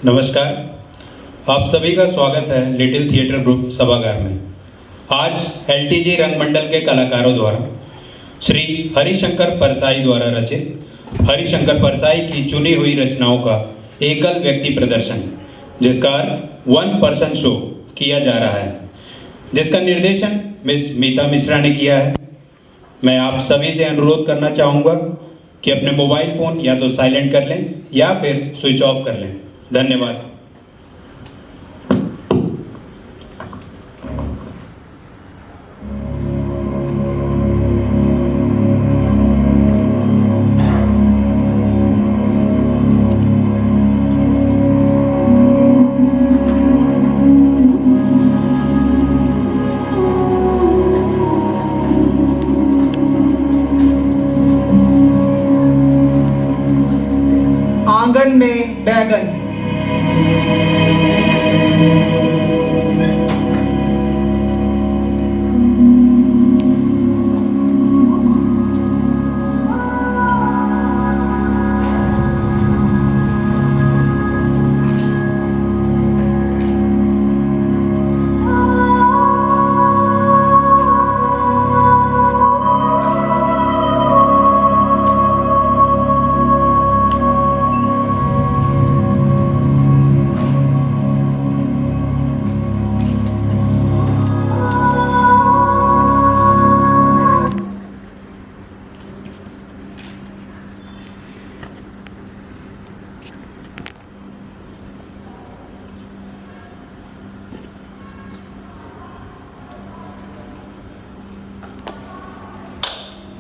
नमस्कार, आप सभी का स्वागत है लिटिल थिएटर ग्रुप सभागार में। आज एलटीजी रंगमंडल के कलाकारों द्वारा श्री हरिशंकर परसाई द्वारा रचित हरिशंकर परसाई की चुनी हुई रचनाओं का एकल व्यक्ति प्रदर्शन, जिसका अर्थ वन पर्सन शो किया जा रहा है, जिसका निर्देशन मिस मीता मिश्रा ने किया है। मैं आप सभी से अनुरोध करना चाहूँगा कि अपने मोबाइल फ़ोन या तो साइलेंट कर लें या फिर स्विच ऑफ कर लें। धन्यवाद। आंगन में बैगन।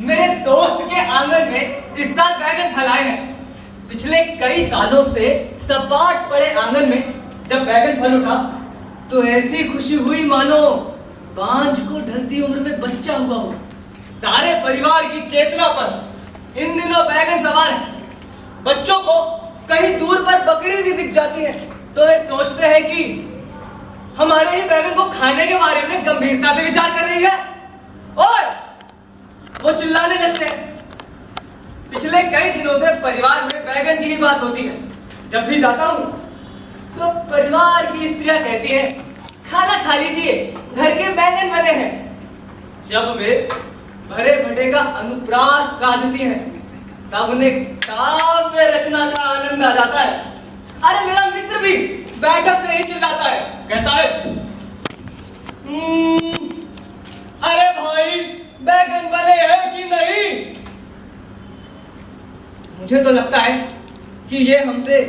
मेरे दोस्त के आंगन में इस साल बैगन फैलाए हैं। पिछले कई सालों से सपाट पड़े आंगन में जब बैगन फल उठा तो ऐसी खुशी हुई मानो बांझ को ढलती उम्र में बच्चा हुआ हो। सारे परिवार की चेतना पर इन दिनों बैगन सवार है। बच्चों को कहीं दूर पर बकरी भी दिख जाती है तो वे सोचते हैं कि हमारे ही बैगन को खाने के बारे में गंभीरता से विचार कर रही है और वो चिल्लाने लगते हैं। पिछले कई दिनों से परिवार में बैगन की ही बात होती है। जब भी जाता हूँ तो परिवार की स्त्रियां कहती हैं, खाना खा लीजिए, घर के बैगन बने हैं। जब वे भरे भटे का अनुप्रास साधती हैं तब उन्हें काव्य रचना का आनंद आ जाता है। अरे मेरा मित्र भी बैठक से ही चिल्लाता है, कहता है, अरे भाई बैगन बने हैं कि नहीं? मुझे तो लगता है कि ये हमसे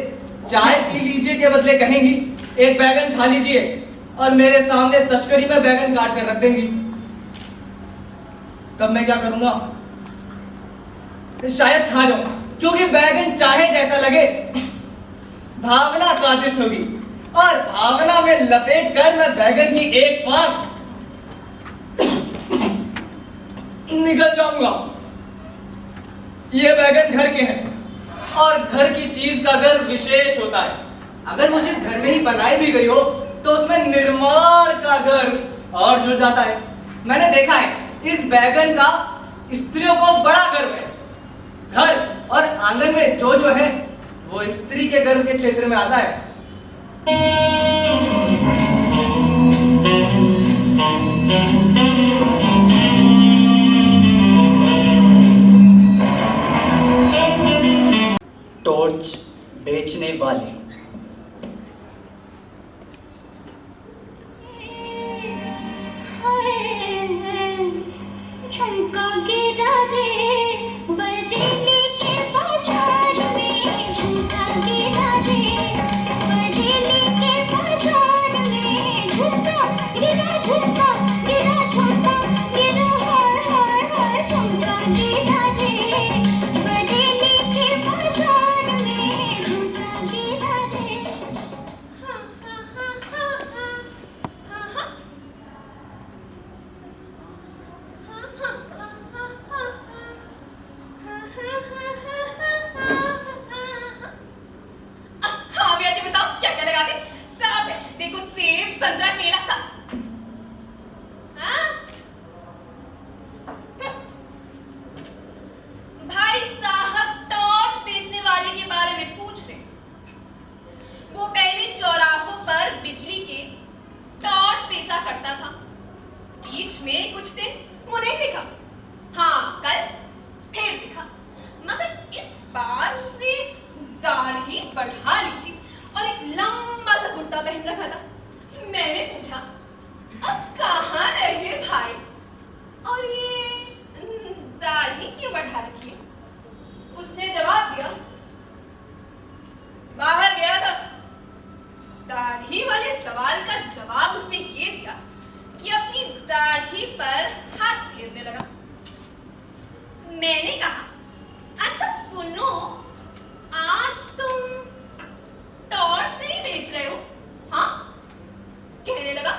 चाय पी लीजिए के बदले कहेंगी एक बैगन खा लीजिए और मेरे सामने तस्करी में बैगन काट कर रख देंगी। तब मैं क्या करूंगा? शायद खा जाऊं, क्योंकि बैगन चाहे जैसा लगे भावना स्वादिष्ट होगी और भावना में लपेट कर मैं बैगन की एक पात निकल जाऊंगा। ये बैगन घर के हैं और घर की चीज का गर्व विशेष होता है। अगर वो चीज घर में ही बनाई भी गई हो तो उसमें निर्माण का गर्व और जुड़ जाता है। मैंने देखा है इस बैगन का स्त्रियों को बड़ा गर्व है। घर और आंगन में जो है वो स्त्री के गर्व के क्षेत्र में आता है। टॉर्च बेचने वाले। झुमका गिरा रे बरेली के बाजार में, झुमका गिरा रे बरेली के बाजार में, झुमका गिरा झुमका गिरा हाय हाय हाय, झुमका गिरा रे बरेली के बाजार में, झुमका गिरा रे। हा हा हा हा हा हा हाँ भैया जी, बताओ क्या क्या लगा दे? सब है, देखो सेब संतरा केला सब। हाँ? भाई साहब टॉर्च बेचने वाले के बारे में पूछ रहे, वो पहन रखा था। मैंने पूछा, अब कहाँ रहे भाई, और ये दाढ़ी क्यों बढ़ा रखी है? उसने जवाब दिया, बाहर गया था। दाढ़ी वाले सवाल का जवाब उसने ये दिया कि अपनी दाढ़ी पर हाथ फेरने लगा। मैंने कहा, अच्छा सुनो, आज तुम टॉर्च नहीं बेच रहे हो? हाँ? कहने लगा,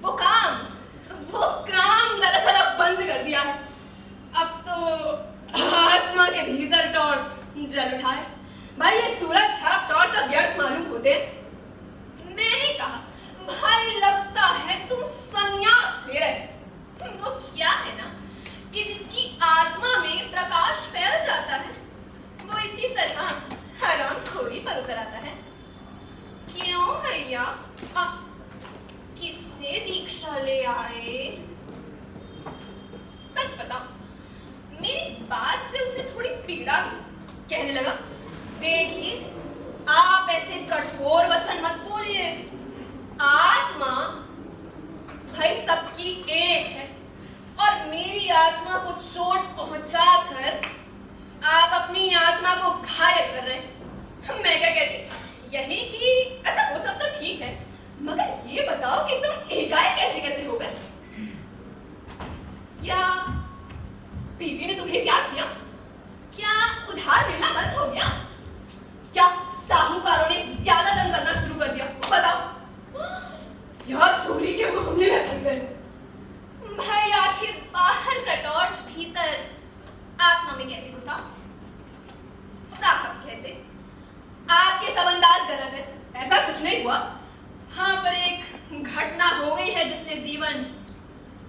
वो काम दरअसल अब बंद कर दिया है। अब तो आत्मा के भीतर टॉर्च जल उठा है। भाई ये सूरज छाप टॉर्च अब व्यर्थ मालूम होते। मैंने कहा, भाई लगता है तुम संन्यास ले रहे। वो क्या है ना कि जिसकी आत्मा में प्रकाश फैल जाता है, वो इसी तरह हरामखोरी पर उतर आता है। क्यों भैया, किससे दीक्षा ले आए? सच बताओ, मेरी बात से उसे थोड़ी पीड़ा हुई। कहने लगा, देखिए आप ऐसे कठोर वचन मत बोलिए। आत्मा भाई सबकी एक है, और मेरी आत्मा को चोट पहुंचाकर आप अपनी आत्मा को घायल कर रहे हैं। मैं क्या कहती, यही कि अच्छा वो सब तो ठीक है, मगर ये बताओ कि तुम एकाएक कैसे हो गए? क्या बीवी ने तुम्हें त्याग दिया? क्या उधार मिलना बंद हो गया? क्या साहूकारों ने ज्यादा तंग करना शुरू कर दिया? बताओ, यार चोरी के मामले में फंस गए। भाई आखिर बाहर का टॉर्च भीतर आत्मा में कैसे घुसा? साहब कहते, आपके सब अंदाज गलत है, ऐसा कुछ नहीं हुआ। हाँ, पर एक घटना हो गई है जिसने जीवन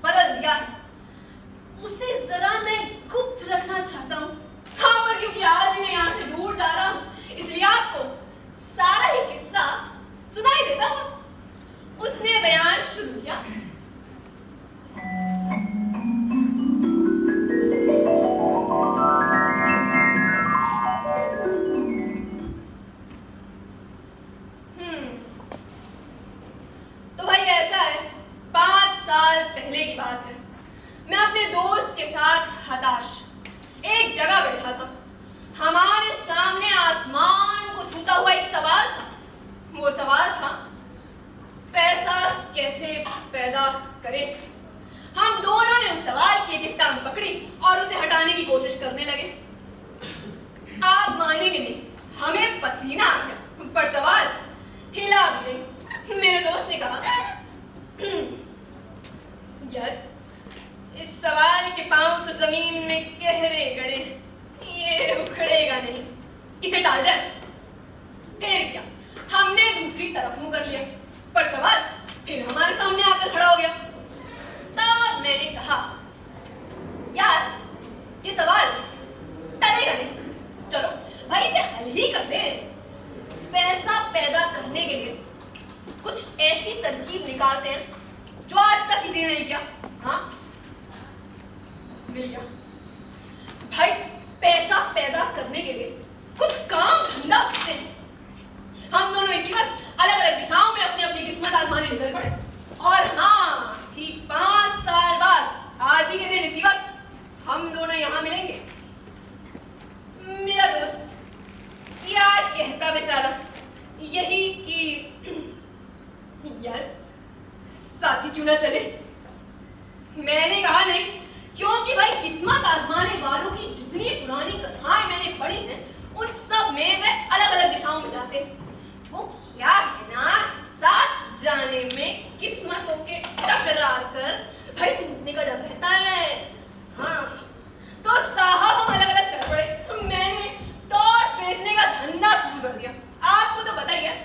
बदल दिया है। उसे जरा मैं गुप्त रखना चाहता हूँ। हाँ, पर क्योंकि आज मैं यहाँ से दूर जा रहा हूँ, इसलिए आपको सारा ही किस्सा सुनाई देता हूँ। उसने बयान शुरू किया। तो भाई ऐसा है, 5 साल पहले की बात है। मैं अपने दोस्त के साथ हताश एक जगह बैठा था। हमारे सामने आसमान को छूता हुआ एक सवाल था। वो सवाल था, पैसा कैसे पैदा करें? हम दोनों ने उस सवाल की एक टांग पकड़ी और उसे हटाने की कोशिश करने लगे। आप मानेंगे नहीं, हमें पसीना आ गया, पर सवाल हिला भी नहीं। मेरे दोस्त ने कहा, यार इस सवाल के पांव तो जमीन में गहरे गड़े, ये उखड़ेगा नहीं, इसे टाल जाए। फिर क्या, हमने दूसरी तरफ मुंह कर लिया, पर सवाल फिर हमारे सामने आकर खड़ा हो गया। तब मैंने कहा, यार ये सवाल टलेगा नहीं, चलो भाई इसे हल ही कर दे। पैसा पैदा करने के लिए कुछ ऐसी तरकीब निकालते हैं जो आज तक किसी ने नहीं किया। हाँ, मिल गया भाई। पैसा पैदा करने के लिए कुछ काम धंधा करते हैं। हम दोनों इसी वक्त अलग अलग दिशाओं में अपनी अपनी किस्मत आजमाने निकल पड़े। और हाँ, ठीक 5 साल बाद आज ही के दिन इसी वक्त हम दोनों यहाँ मिलेंगे। मेरा दोस्त क्या कहता बेचारा, यही कि यार साथी क्यों ना चले। मैंने कहा नहीं, क्योंकि भाई किस्मत आजमाने वालों की जितनी पुरानी कथाएं मैंने पढ़ी हैं, उन सब में वे अलग अलग दिशाओं में जाते हैं। वो क्या है ना, साथ जाने में किस्मतों के टकरा कर भाई टूटने का डर रहता है। हाँ, तो साहब हम अलग अलग चल पड़े। मैंने टॉर्च बेचने का धंधा शुरू कर दिया। आपको तो पता ही है,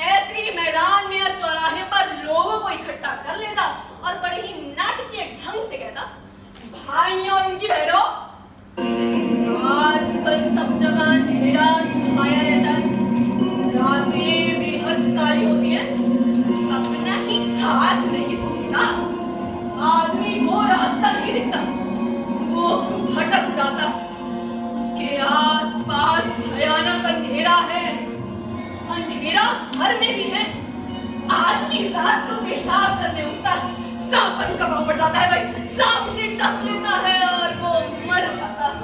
ऐसे ही मैदान में या चौराहे पर लोगों को इकट्ठा कर लेता और बड़े ही नाटकीय ढंग से कहता, भाई और उनकी बहनों, आजकल सब जगह अंधेरा छाया रहता है, रातें बेहद काली होती हैं, अपना ही हाथ नहीं सूझता, आदमी को रास्ता नहीं दिखता, वो भटक जाता, उसके आसपास भयानक अंधेरा है। अंधेरा घर में भी है, आधी रात को पेशाब करने उठता है, सांप पर उसका पाँव पड़ जाता है भाई, सांप उसे डस लेता है और वो मर जाता है।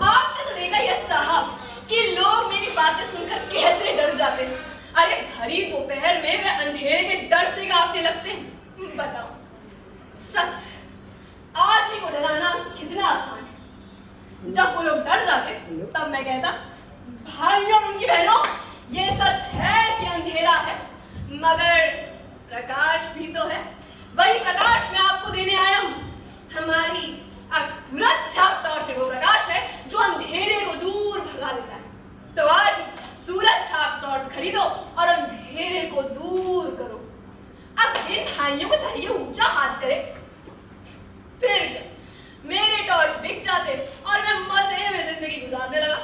आपने तो देखा ही है साहब कि लोग मेरी बातें सुनकर कैसे डर जाते हैं। अरे भरी दोपहर में वे अंधेरे के डर से कांपने लगते हैं। बताओ, सच आदमी को डराना कितना आसान है। जब वो लोग डर जाते तब मैं कहता, भाई और उनकी बहनों, ये सच है कि अंधेरा है, मगर प्रकाश भी तो है। वही प्रकाश मैं आपको देने आया हूँ। हमारी सुरक्षा टॉर्च वो प्रकाश है जो अंधेरे को दूर भगा देता है। तो आज सूरज छाप टॉर्च खरीदो और अंधेरे को दूर करो। अब जिन भाइयों को चाहिए ऊंचा हाथ करे, फिर क्या, मेरे टॉर्च बिक जाते और मैं मजे में जिंदगी गुजारने लगा।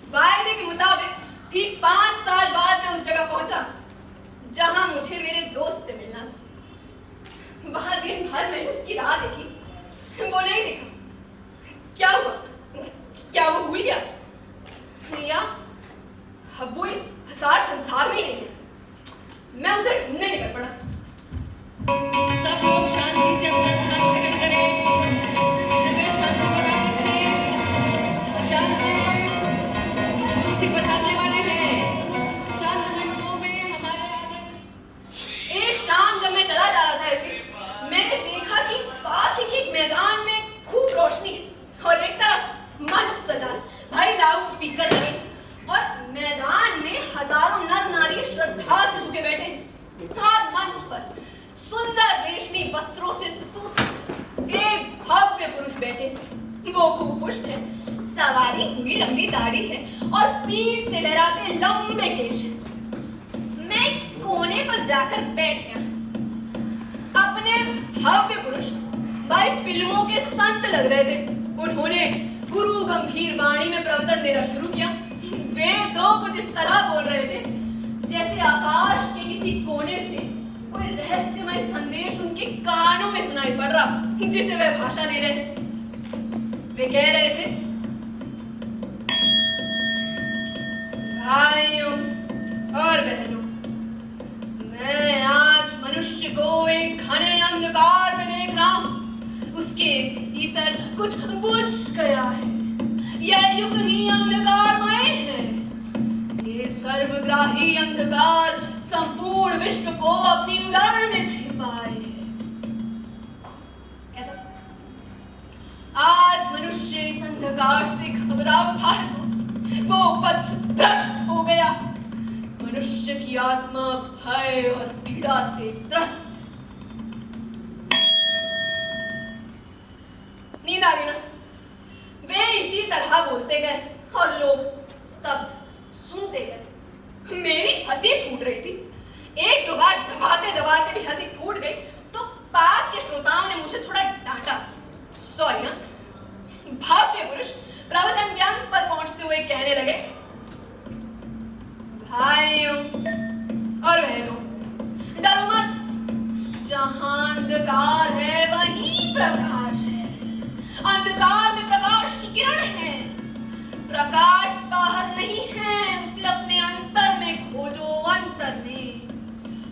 वायदे के मुताबिक ठीक 5 साल बाद मैं उस जगह पहुंचा जहां मुझे मेरे दोस्त से मिलना था। वहां दिन भर मैंने उसकी राह देखी, वो नहीं दिखा। क्या हुआ? क्या वो भूल गया? या अब वो इस हसार संसार में ही नहीं है। मैं उसे ढूंढने निकल पड़ा। सब लोग शांति से अपना स्थान ग्रहण करें। कृपया शांति बना रखें। शांति। गुरु जी पधारने वाले हैं। चंद मिनटों में हमारे आगे। एक शाम जब मैं चला जा रहा था ऐसे, मैंने देखा कि पास ही के एक मैदान में खूब रोशनी है और एक तरफ मंच सजा है। भाई लाउड स्पीकर लगे और मैदान में हजारों नर नारी श्रद्धा से झुके बैठे हैं। और मंच पर सुंदर रेशमी वस्त्रों से सुसज्जित एक भव्य पुरुष बैठे। वो खूब पुष्ट है, सवारी हुई लंबी दाढ़ी है और पीठ से लहराते लंबे केश हैं। मैं कोने पर जाकर बैठ गया। अपने भव्य पुरुष भाई फिल्मों के संत लग रहे थे। उन्होंने गुरु गंभीर वाणी में प्रवचन देना शुरू किया। वे तो कुछ इस तरह बोल रहे थे जैसे आकाश के किसी कोने से कोई रहस्यमय संदेश उनके कानों में सुनाई पड़ रहा, जिसे वे भाषा दे रहे थे। वे कह रहे थे, भाइयों और बहनों, मैं आज मनुष्य को एक घने अंधकार में देख रहा हूं। उसके भीतर कुछ बुझ गया है। यह युग ही अंधकारमय है। ये सर्वग्राही अंधकार संपूर्ण विश्व को अपनी उदर में छिपाए है। आज मनुष्य इस अंधकार से घबरा उठा है दोस्त। वो पथभ्रष्ट हो गया। मनुष्य की आत्मा भय और पीड़ा से त्रस्त। नींद आ गई ना? वे इसी तरह बोलते गए और लोग स्तब्ध सुनते गए। मेरी हंसी छूट रही थी। एक दो बार दबाते दबाते भी हंसी फूट गई तो पास के श्रोताओं ने मुझे थोड़ा डांटा। सॉरी। भव्य पुरुष प्रवचन के अंत पर पहुंचते हुए कहने लगे, भाइयों और बहनों, डरो मत। जहां अंधकार है वहीं प्रकाश है। अंधकार में प्रकाश की किरण है। प्रकाश बाहर नहीं है, उसे अपने अंतर में खोजो।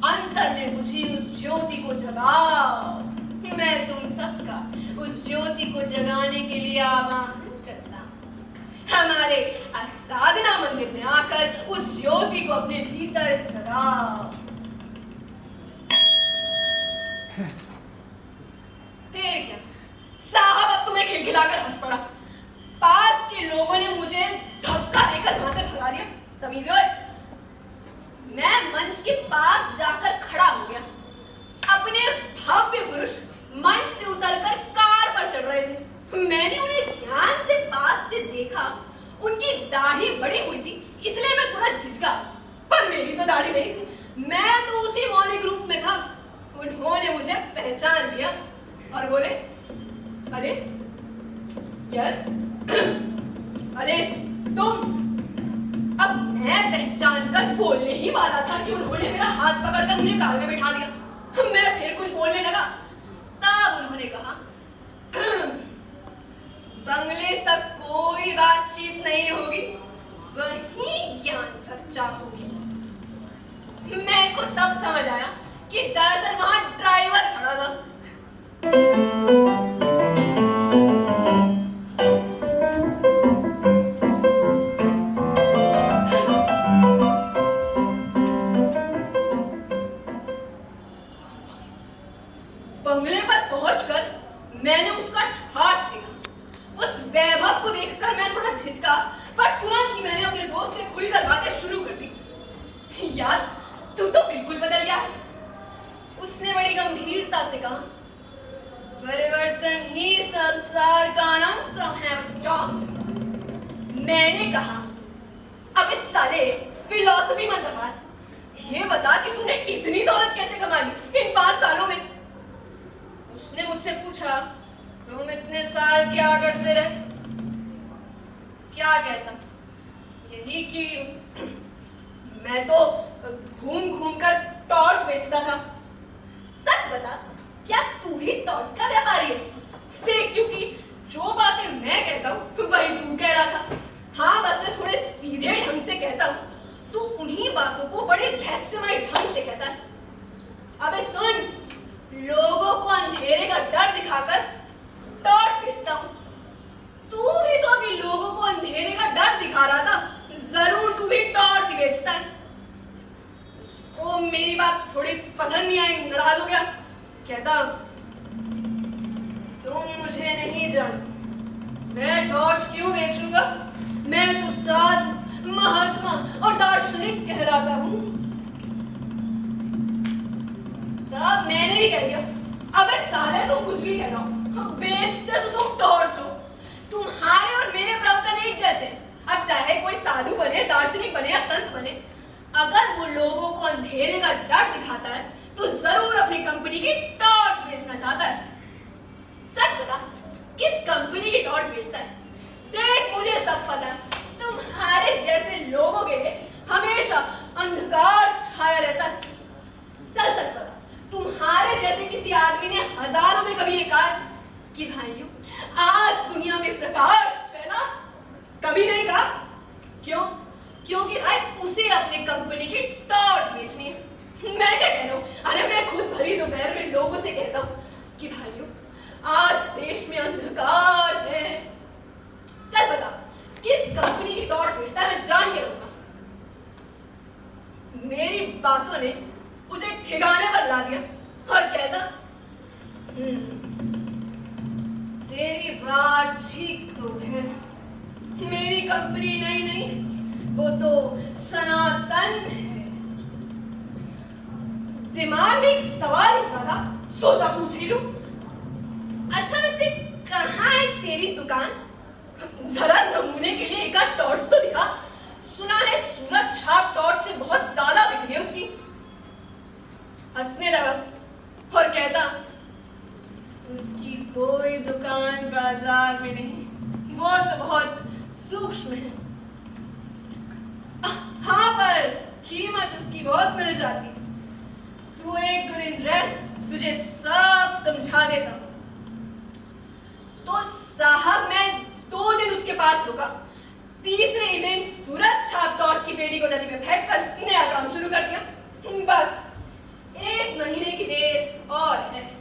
अंतर में बुझी उस ज्योति को जगाओ। मैं तुम सबका उस ज्योति को जगाने के लिए आह्वान करता हूं। हमारे साधना मंदिर में आकर उस ज्योति को अपने भीतर जगाओ। फिर क्या साहब, अब तुम्हें खिलखिलाकर हंस पड़ा। पास के लोगों ने मुझे धक्का देकर वहां से भगा दिया। तमीज है। मैं मंच के पास जाकर खड़ा हो गया। अपने भव्य पुरुष मंच से उतरकर कार पर चढ़ रहे थे। मैंने उन्हें ध्यान से पास से देखा। उनकी दाढ़ी बड़ी हुई थी, इसलिए मैं थोड़ा झिझका, पर मेरी तो दाढ़ी नहीं थी। मैं तो उसी मौलिक रूप में था। उन्होंने मुझे पहचान लिया और बोले, अरे यार, अरे तुम। अब मैं पहचान कर बोलने ही वाला था कि उन्होंने मेरा हाथ पकड़ कर मुझे कार में बिठा दिया। मैं फिर कुछ बोलने लगा, तब उन्होंने कहा, बंगले तक कोई बातचीत नहीं होगी, वही ज्ञान चर्चा होगी। मैं को तब समझ आया कि दरअसल वहां ड्राइवर खड़ा था। बंगले पर पहुंचकर मैंने उसका ठाठ देखा। उस वैभव को देखकर मैं थोड़ा झिझका, पर तुरंत ही मैंने अपने दोस्त से खुलकर बातें शुरू कर दी। यार, तू तो बिल्कुल बदल गया है। उसने बड़ी गंभीरता से कहा, परिवर्तन ही संसार का अनंत क्रम है बच्चा। मैंने कहा, अब इस साले फिलॉसफी मत बता, ये बता कि तूने इतनी दौलत कैसे कमा ली इन 5 सालों में। उसने मुझसे पूछा, तुम इतने साल क्या करते रहे? क्या कहता? यही कि मैं तो घूम घूम कर टॉर्च बेचता था। सच बता, क्या तू ही टॉर्च का व्यापारी है? देख, क्योंकि जो बातें मैं कहता हूँ वही तू कह रहा था। हाँ, बस मैं थोड़े सीधे ढंग से कहता हूँ, तू उन्हीं बातों को बड़े रहस्यमय ढंग से कहता है। अबे सुन, लोगों को अंधेरे का डर दिखाकर टॉर्च बेचता हूँ। तू भी तो अभी लोगों को अंधेरे का डर दिखा रहा था, जरूर तू भी टॉर्च ही बेचता है। उसको मेरी बात थोड़ी पसंद नहीं आई, नाराज हो गया। कहता, तुम मुझे नहीं जानते, मैं टॉर्च क्यों बेचूंगा? मैं तो साधु, महात्मा और दार्शनिक कहलाता हूँ। तब मैंने भी कह दिया, अबे साले तुम कुछ भी कहना हो, बेचते तो तुम टॉर्च हो। तुम्हारे और मेरे प्रवचन एक जैसे। अब चाहे कोई साधु बने, दार्शनिक बने या संत बने, अगर वो लोगों को अंधेरे का डर दिखाता है तो जरूर अपनी कंपनी की टॉर्च बेचना चाहता है। सच बता, किस कंपनी की टॉर्च बेचता है? देख, मुझे सब पता है। तुम्हारे जैसे लोगों के लिए हमेशा अंधकार छाया रहता है। चल सच बता, तुम्हारे जैसे किसी आदमी ने हजारों में कभी ये कहा कि भाइयों, आज दुनिया में प्रकाश फैला? कभी नहीं कहा। क्यों? क्योंकि भाई उसे अपनी कंपनी की टॉर्च बेचनी है। मैं क्या कह रहा हूँ? अरे मैं खुद भरी दोपहर में लोगों से कहता हूँ कि भाइयों, आज देश में अंधकार है। चल बता, किस कंपनी की टॉर्च बेचता है? मैं जान के रहूंगा। मेरी बातों ने उसे ठिकाने पर ला दिया और कहता, तेरी बात ठीक तो है, मेरी कंपनी नहीं, वो तो सनातन है। दिमाग में एक सवाल उठा था, सोचा पूछ ही लूं। अच्छा, वैसे कहाँ है तेरी दुकान? जरा नमूने के लिए एक आध टॉर्च तो दिखा। सुना है सूरत छाप टॉर्च से बहुत ज्यादा बिक्री है उसकी। हंसने लगा और कहता, उसकी कोई दुकान बाजार में नहीं, वो तो बहुत सूक्ष्म है। हाँ, पर कीमत उसकी बहुत मिल जाती। तू 1-2 दिन रह, तुझे सब समझा देता हूँ। तो साहब मैं 2 दिन उसके पास रुका। तीसरे ही दिन सूरत छाप टॉर्च की पेटी को नदी में फेंक कर नया काम शुरू कर दिया। बस 1 महीने की देर और है।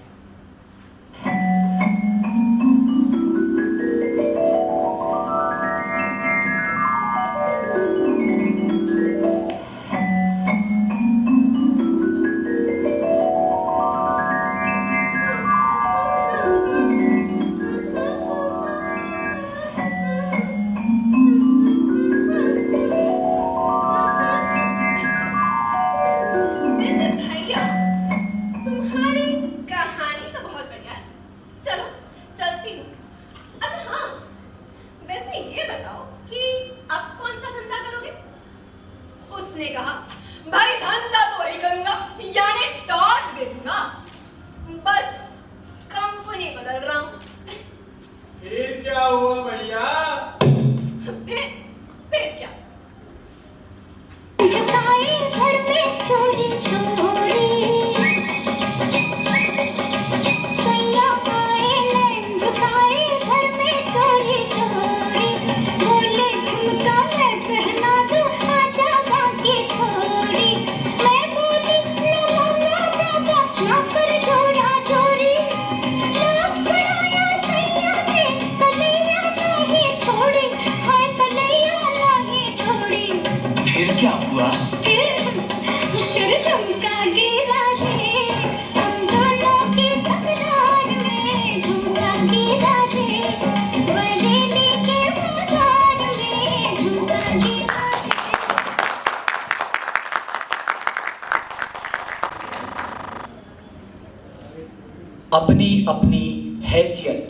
अपनी अपनी हैसियत।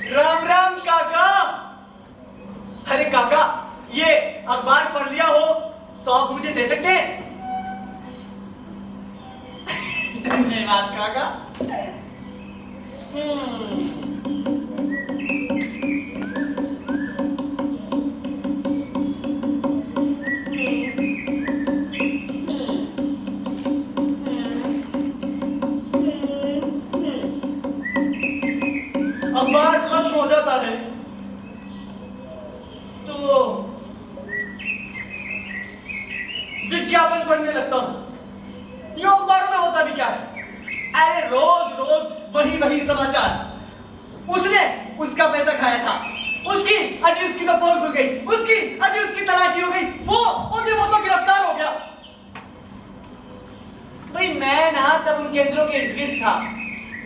राम राम काका। अरे काका, ये अखबार पढ़ लिया हो तो आप मुझे दे सकते हैं? धन्यवाद काका। अखबार खत्म हो जाता है तो विज्ञापन पढ़ने लगता हूं। यूं अखबारों में होता भी क्या है? अरे रोज रोज वही समाचार। उसने उसका पैसा खाया था, उसकी अजी उसकी तो पोल खुल गई, उसकी अजी उसकी तलाशी हो गई, वो तो गिरफ्तार हो गया। भाई मैं ना तब उन केंद्रों के इर्द गिर्द था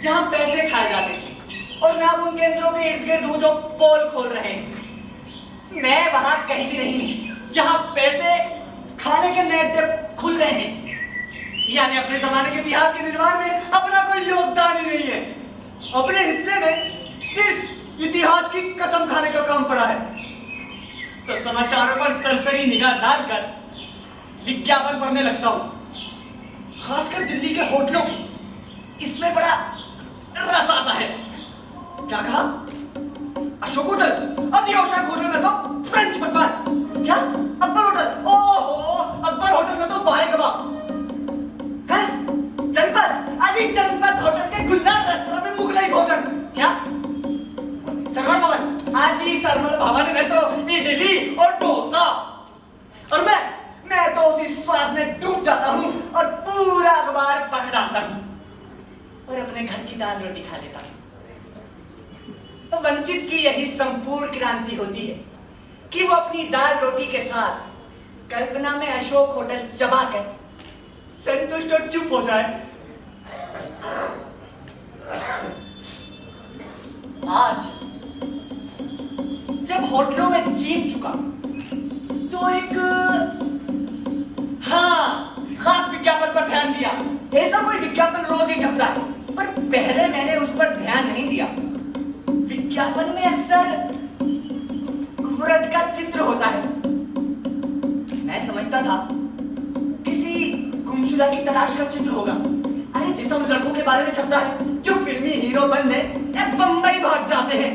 जहां पैसे खाए जाते थे, और मैं अब उन केंद्रों के इर्द गिर्द हूं जो पोल खोल रहे हैं। मैं वहां कहीं भी नहीं हूं जहां पैसे खाने के नए टेप खुल रहे हैं। यानी अपने जमाने के इतिहास के निर्माण में अपना कोई योगदान ही नहीं है। अपने हिस्से में सिर्फ इतिहास की कसम खाने का काम पड़ा है। तो समाचारों पर सरसरी निगाह डालकर विज्ञापन पढ़ने लगता हूं, खासकर दिल्ली के होटलों की। इसमें बड़ा रस आता है। क्या कहा? अशोक होटल? अजी अशोक होटल में तो फ्रेंच पकवान। क्या? अकबर होटल? ओहो, अकबर होटल में तो बाहे कबाब। हैं? जनपद? अजी जनपद होटल के गुलदार रेस्तरां में मुगलाई भोजन। क्या? सरमल भवन? अजी सरमल भवन में तो इडली और डोसा। और मैं तो उसी स्वाद में डूब जाता हूँ और पूरा अखबार पढ़ डालता हूँ और अपने घर की दाल रोटी खा लेता हूँ। तो वंचित की यही संपूर्ण क्रांति होती है कि वो अपनी दाल रोटी के साथ कल्पना में अशोक होटल चबाकर संतुष्ट और चुप हो जाए। आज जब होटलों में चीख चुका तो एक खास विज्ञापन पर ध्यान दिया। ऐसा कोई विज्ञापन रोज ही छपता है, पर पहले मैंने उस पर ध्यान नहीं दिया। विज्ञापन में अक्सर व्रत का चित्र होता है। मैं समझता था किसी गुमशुदा की तलाश का चित्र होगा। अरे जिस हम लड़कों के बारे में छपता है जो फिल्मी हीरो बनने या बम्बई भाग जाते हैं।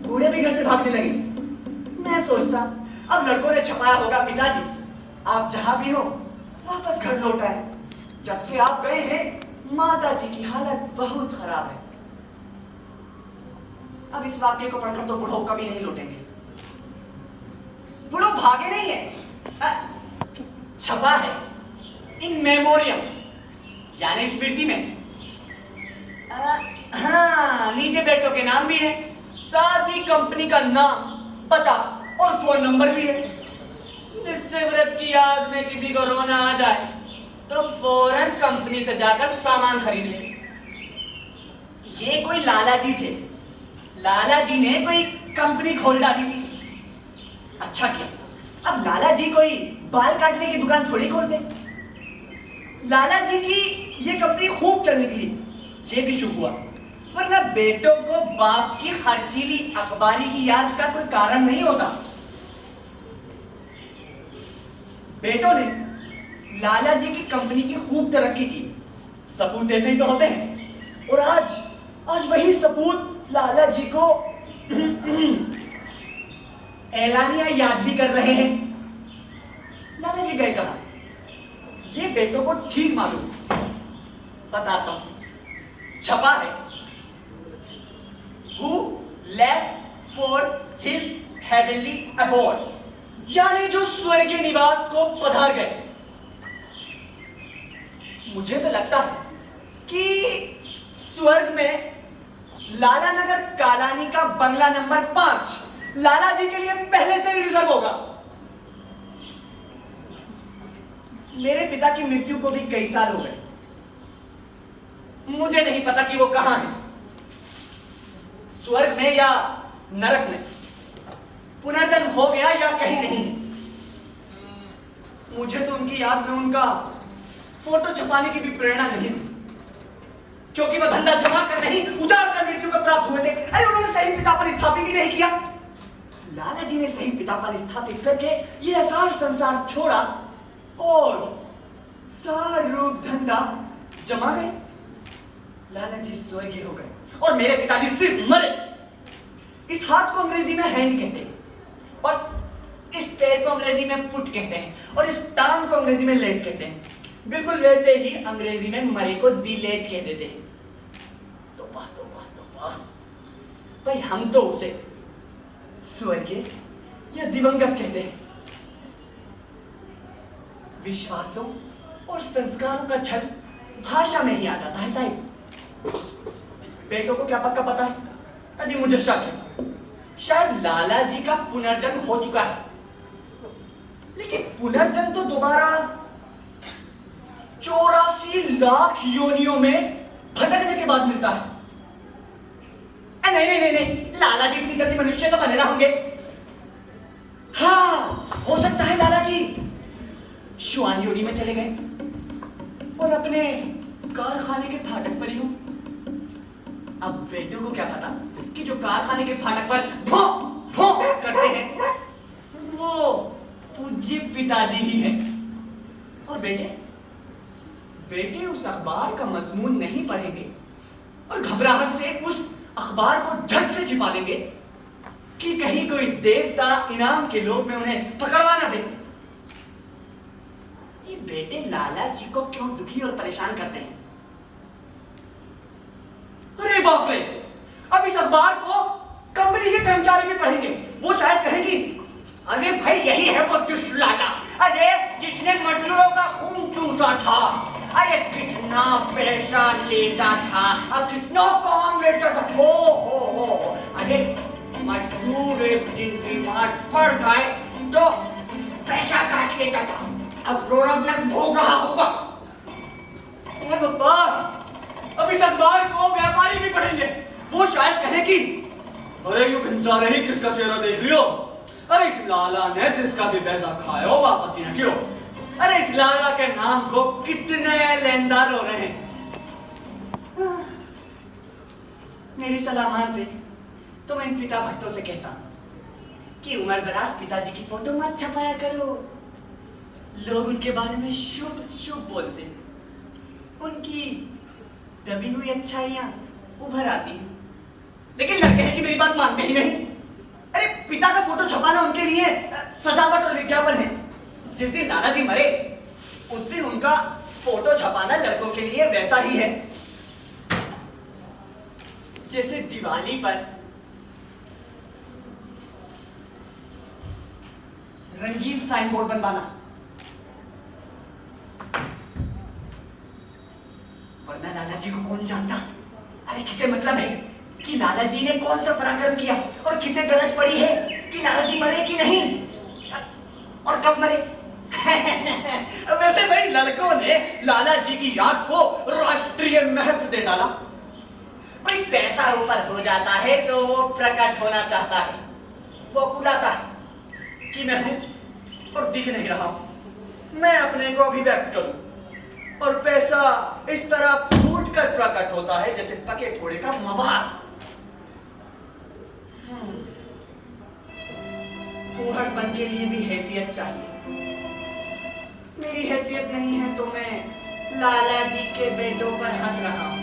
बूढ़े भी घर से भागने लगे। मैं सोचता अब लड़कों ने छपाया होगा, पिताजी आप जहां भी हो वापस घर लौट आए। जब से आप गए हैं माता जी की हालत बहुत खराब है। अब इस वाक्य को पढ़कर तो बूढ़ों कभी नहीं लौटेंगे। बूढ़ों भागे नहीं है, छपा है इन मेमोरियम यानी स्मृति में। हाँ, नीचे बेटों के नाम भी है, साथ ही कंपनी का नाम, पता और फोन नंबर भी है, जिससे व्रत की याद में किसी को रोना आ जाए तो फौरन कंपनी से जाकर सामान खरीद ले। ये कोई लाला जी थे। लाला जी ने कोई कंपनी खोल डाली थी। अच्छा किया, अब लाला जी कोई बाल काटने की दुकान थोड़ी खोलते। लाला जी की ये कंपनी खूब चल निकली, ये भी शुभ हुआ, वरना बेटों को बाप की खर्चीली अखबारी की याद का कोई कारण नहीं होता। बेटों ने लाला जी की कंपनी की खूब तरक्की की। सपूत ऐसे ही तो होते हैं। और आज वही सपूत लाला जी को एलानिया याद भी कर रहे हैं। लाला जी गए कहा? ये बेटों को ठीक मालूम, बताता हूं। छपा है, Who left for his heavenly abode, यानी जो स्वर्गीय निवास को पधार गए। मुझे तो लगता है कि स्वर्ग में लाला नगर कालानी का बंगला नंबर 5 लाला जी के लिए पहले से ही रिजर्व होगा। मेरे पिता की मृत्यु को भी कई साल हो गए। मुझे नहीं पता कि वो कहां है, स्वर्ग में या नरक में, पुनर्जन्म हो गया या कहीं नहीं। मुझे तो उनकी याद में उनका फोटो छपाने की भी प्रेरणा नहीं, क्योंकि वह धंधा जमा कर नहीं उधार कर मृत्यु को प्राप्त हुए थे। अरे उन्होंने सही पितापन स्थापित ही नहीं किया। लाला जी ने सही पितापन स्थापित करके यह सार संसार छोड़ा और सार रूप धंधा जमा गए। लाला जी स्वर्गीय हो गए और मेरे पिताजी सिर्फ मरे। इस हाथ को अंग्रेजी में हैंड कहते हैं और इस पैर को अंग्रेजी में फुट कहते हैं और इस टांग को अंग्रेजी में लेग कहते हैं। बिल्कुल वैसे ही अंग्रेजी में मरे को दी लेट कह देते हैं। तो वाह तो वाह तो वाह भाई, हम तो उसे स्वर्गीय या दिवंगत कहते हैं। विश्वासों और संस्कारों का छल भाषा में ही आ जाता है साहिब। बेटों को क्या पक्का पता है? अजी मुझे शक है, शायद लाला जी का पुनर्जन्म हो चुका है, लेकिन पुनर्जन्म तो दोबारा 84 लाख योनियों में भटकने के बाद मिलता है। नहीं नहीं नहीं नहीं, लाला जी इतनी जल्दी मनुष्य तो बने ना होंगे। हाँ, हो सकता है लाला जी श्वान योनि में चले गए और अपने कारखाने के फाटक पर ही हूं। अब बेटों को क्या पता कि जो कारखाने के फाटक पर भों भों करते हैं वो पूज्य पिताजी ही हैं। और बेटे उस अखबार का मजमून नहीं पढ़ेंगे और घबराहट से उस अखबार को झट से छिपा देंगे कि कहीं कोई देवता इनाम के लोभ में उन्हें पकड़वा ना दे। ये बेटे लाला जी को क्यों दुखी और परेशान करते हैं? अरे बाप रे, अब इस अखबार को कंपनी के कर्मचारी भी पढ़ेंगे। वो शायद कहेंगी, अरे भाई यही है वो चुस्त लाला, अरे जिसने मजदूरों का खून चूसा था, अरे कितना पैसा लेता था, अब कितना काम लेता था। हो अरे मजदूर एक दिन बीमार पड़ जाए तो पैसा काट लेता था, अब रोनक भोग रहा होगा। बाबा, अब इस अखबार को व्यापारी भी पढ़ेंगे। वो शायद कहे कि अरे यूं हिंसा रही, किसका चेहरा देख लियो, अरे इस लाला ने जिसका भी पैसा खाया हो वापस ही न कियो, अरे इस लाला के नाम को कितने लेनदार हो रहे हैं। मेरी सलाह मानते तो मैं इन पिता भक्तों से कहता कि उम्र दराज पिताजी की फोटो मत छपाया करो। लोग उनके बारे में शुभ शुभ बोलते, उनकी दबी हुई अच्छाइयां उभर आती हैं, लेकिन लड़के हैं कि मेरी बात मानते ही नहीं। अरे पिता का फोटो छपाना उनके लिए सजावट और विज्ञापन है। जिस दिन लाला जी मरे उस दिन उनका फोटो छपाना लड़कों के लिए वैसा ही है जैसे दिवाली पर रंगीन साइन बोर्ड बनवाना। वरना लाला जी को कौन जानता? अरे किसे मतलब है कि लाला जी ने कौन सा पराक्रम किया और किसे गरज पड़ी है कि लाला जी मरे कि नहीं और कब मरे। वैसे भाई लड़कों ने लाला जी की याद को राष्ट्रीय महत्व दे डाला। भाई पैसा ऊपर हो जाता है तो वो प्रकट होना चाहता है, वो कुलाता है कि मैं हूं और दिख नहीं रहा, मैं अपने को अभिव्यक्त करूं। और पैसा इस तरह फूट कर प्रकट होता है जैसे पके फोड़े का मवाद। फूहड़पन के लिए भी हैसियत चाहिए। मेरी हैसियत नहीं है तो मैं लाला जी के बेटों पर हंस रहा हूं।